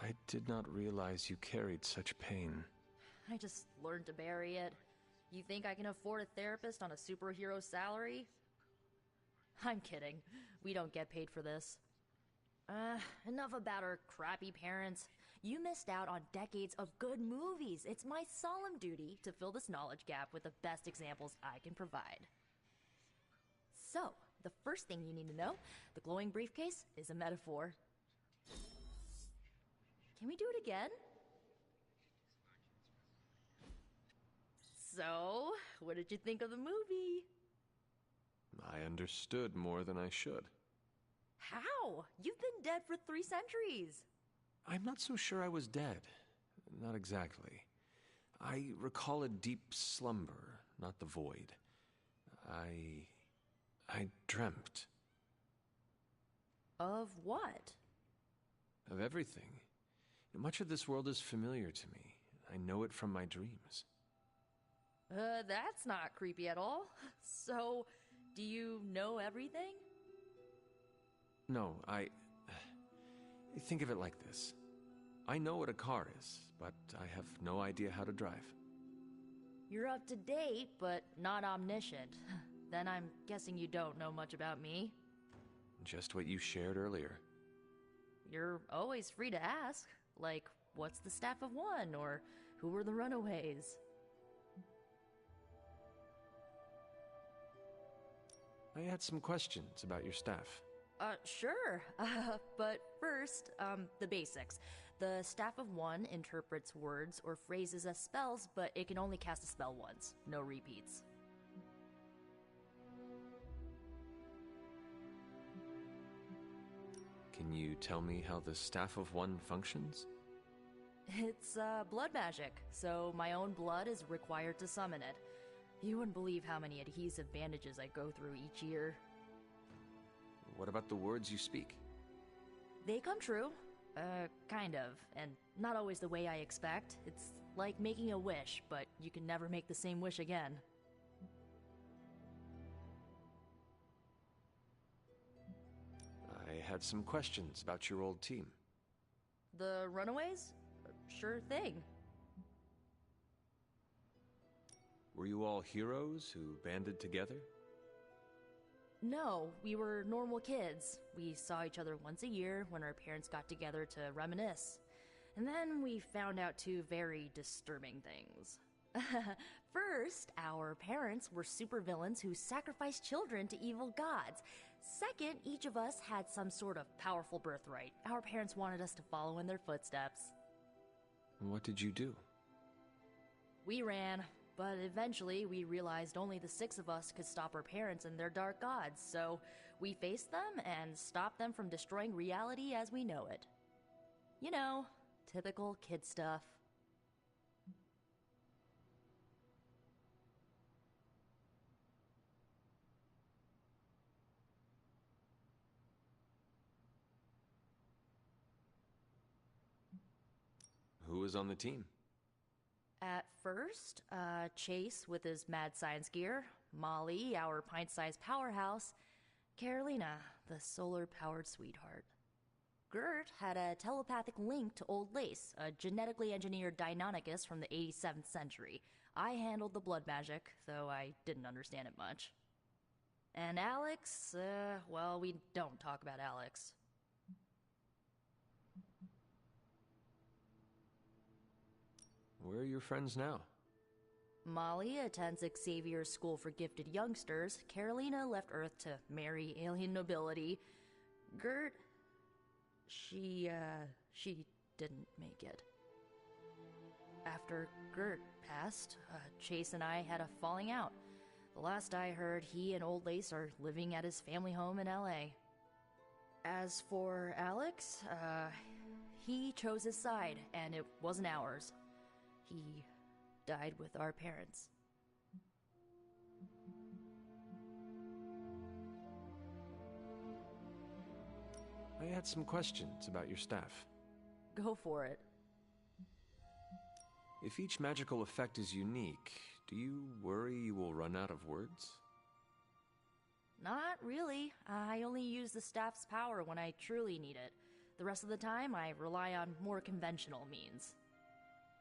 I did not realize you carried such pain. I just learned to bury it. You think I can afford a therapist on a superhero salary? I'm kidding. We don't get paid for this. Enough about our crappy parents. You missed out on decades of good movies. It's my solemn duty to fill this knowledge gap with the best examples I can provide. So, the first thing you need to know, the glowing briefcase is a metaphor. Can we do it again? So, what did you think of the movie? I understood more than I should. How? You've been dead for 3 centuries. I'm not so sure I was dead. Not exactly. I recall a deep slumber, not the void. I dreamt. Of what? Of everything. Much of this world is familiar to me. I know it from my dreams. That's not creepy at all. So, do you know everything? No, think of it like this. I know what a car is, but I have no idea how to drive. You're up to date, but not omniscient. Then I'm guessing you don't know much about me. Just what you shared earlier. You're always free to ask. Like, what's the Staff of One? Or who were the Runaways? I had some questions about your staff. Sure. But first, the basics. The Staff of One interprets words or phrases as spells, but it can only cast a spell once. No repeats. Can you tell me how the Staff of One functions? It's, blood magic, so my own blood is required to summon it. You wouldn't believe how many adhesive bandages I go through each year. What about the words you speak? They come true. Kind of. And not always the way I expect. It's like making a wish, but you can never make the same wish again. I had some questions about your old team. The Runaways? Sure thing. Were you all heroes who banded together? No, we were normal kids. We saw each other once a year when our parents got together to reminisce. And then we found out two very disturbing things. First, our parents were supervillains who sacrificed children to evil gods. Second, each of us had some sort of powerful birthright. Our parents wanted us to follow in their footsteps. What did you do? We ran, but eventually we realized only the 6 of us could stop our parents and their dark gods, so we faced them and stopped them from destroying reality as we know it. You know, typical kid stuff. Who was on the team? At first, Chase with his mad science gear, Molly, our pint-sized powerhouse, Carolina, the solar-powered sweetheart. Gert had a telepathic link to Old Lace, a genetically engineered Deinonychus from the 87th century. I handled the blood magic, though I didn't understand it much. And Alex, well, we don't talk about Alex. Where are your friends now? Molly attends Xavier's School for Gifted Youngsters. Carolina left Earth to marry alien nobility. Gert... She didn't make it. After Gert passed, Chase and I had a falling out. The last I heard, he and Old Lace are living at his family home in LA. As for Alex, he chose his side, and it wasn't ours. He died with our parents. I had some questions about your staff. Go for it. If each magical effect is unique, do you worry you will run out of words? Not really. I only use the staff's power when I truly need it. The rest of the time, I rely on more conventional means.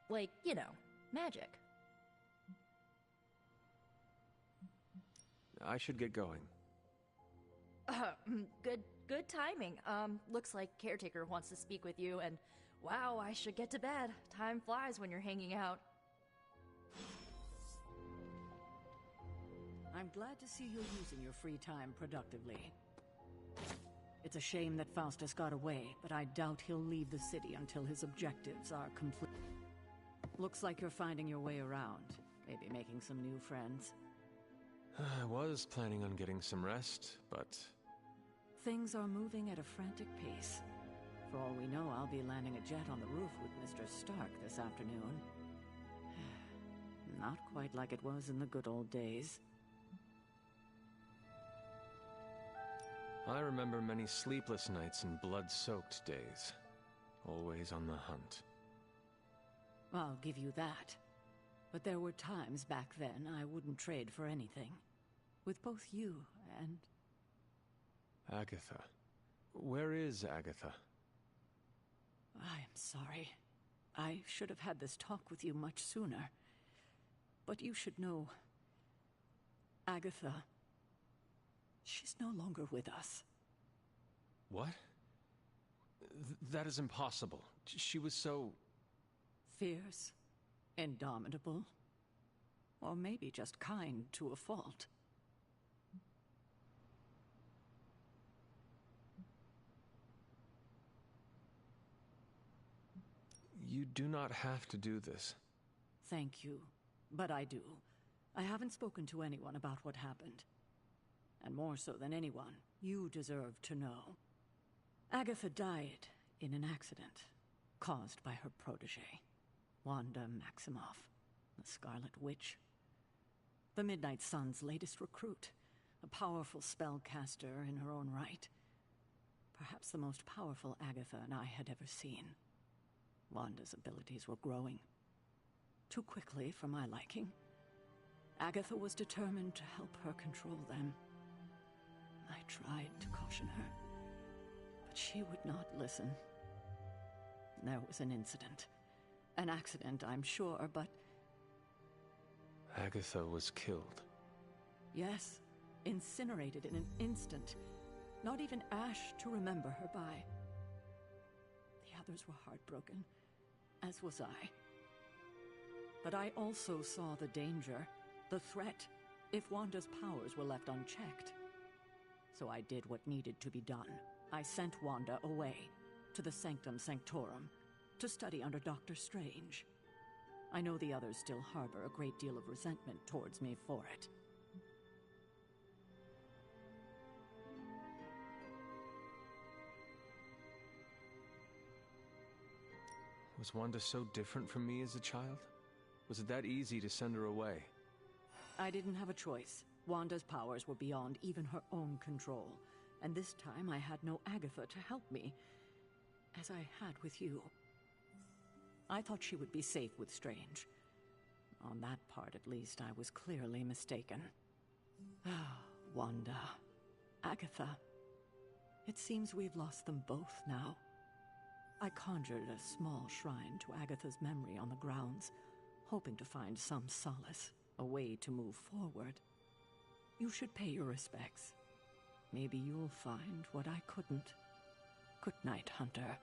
Like, you know, magic. I should get going. Good timing. Looks like Caretaker wants to speak with you, and wow, I should get to bed. Time flies when you're hanging out. I'm glad to see you're using your free time productively. It's a shame that Faustus got away, but I doubt he'll leave the city until his objectives are complete. Looks like you're finding your way around. Maybe making some new friends. I was planning on getting some rest, but... Things are moving at a frantic pace. For all we know, I'll be landing a jet on the roof with Mr. Stark this afternoon. Not quite like it was in the good old days. I remember many sleepless nights and blood-soaked days. Always on the hunt. I'll give you that. But there were times back then I wouldn't trade for anything. With both you and... Agatha. Where is Agatha? I am sorry. I should have had this talk with you much sooner. But you should know... Agatha... She's no longer with us. What? That is impossible. She was so... Fierce, indomitable, or maybe just kind to a fault. You do not have to do this. Thank you, but I do. I haven't spoken to anyone about what happened. And more so than anyone, you deserve to know. Agatha died in an accident caused by her protege. Wanda Maximoff, the Scarlet Witch. The Midnight Sun's latest recruit, a powerful spellcaster in her own right. Perhaps the most powerful Agatha and I had ever seen. Wanda's abilities were growing. Too quickly for my liking. Agatha was determined to help her control them. I tried to caution her, but she would not listen. there was an incident. An accident, I'm sure, but... Agatha was killed. Yes, incinerated in an instant. Not even ash to remember her by. The others were heartbroken, as was I. But I also saw the danger, the threat, if Wanda's powers were left unchecked. So I did what needed to be done. I sent Wanda away, to the Sanctum Sanctorum, to study under Doctor Strange. I know the others still harbor a great deal of resentment towards me for it. Was Wanda so different from me as a child? Was it that easy to send her away? I didn't have a choice. Wanda's powers were beyond even her own control. And this time I had no Agatha to help me, as I had with you. I thought she would be safe with Strange. On that part, at least, I was clearly mistaken. Ah, Wanda. Agatha. It seems we've lost them both now. I conjured a small shrine to Agatha's memory on the grounds, hoping to find some solace, a way to move forward. You should pay your respects. Maybe you'll find what I couldn't. Good night, Hunter.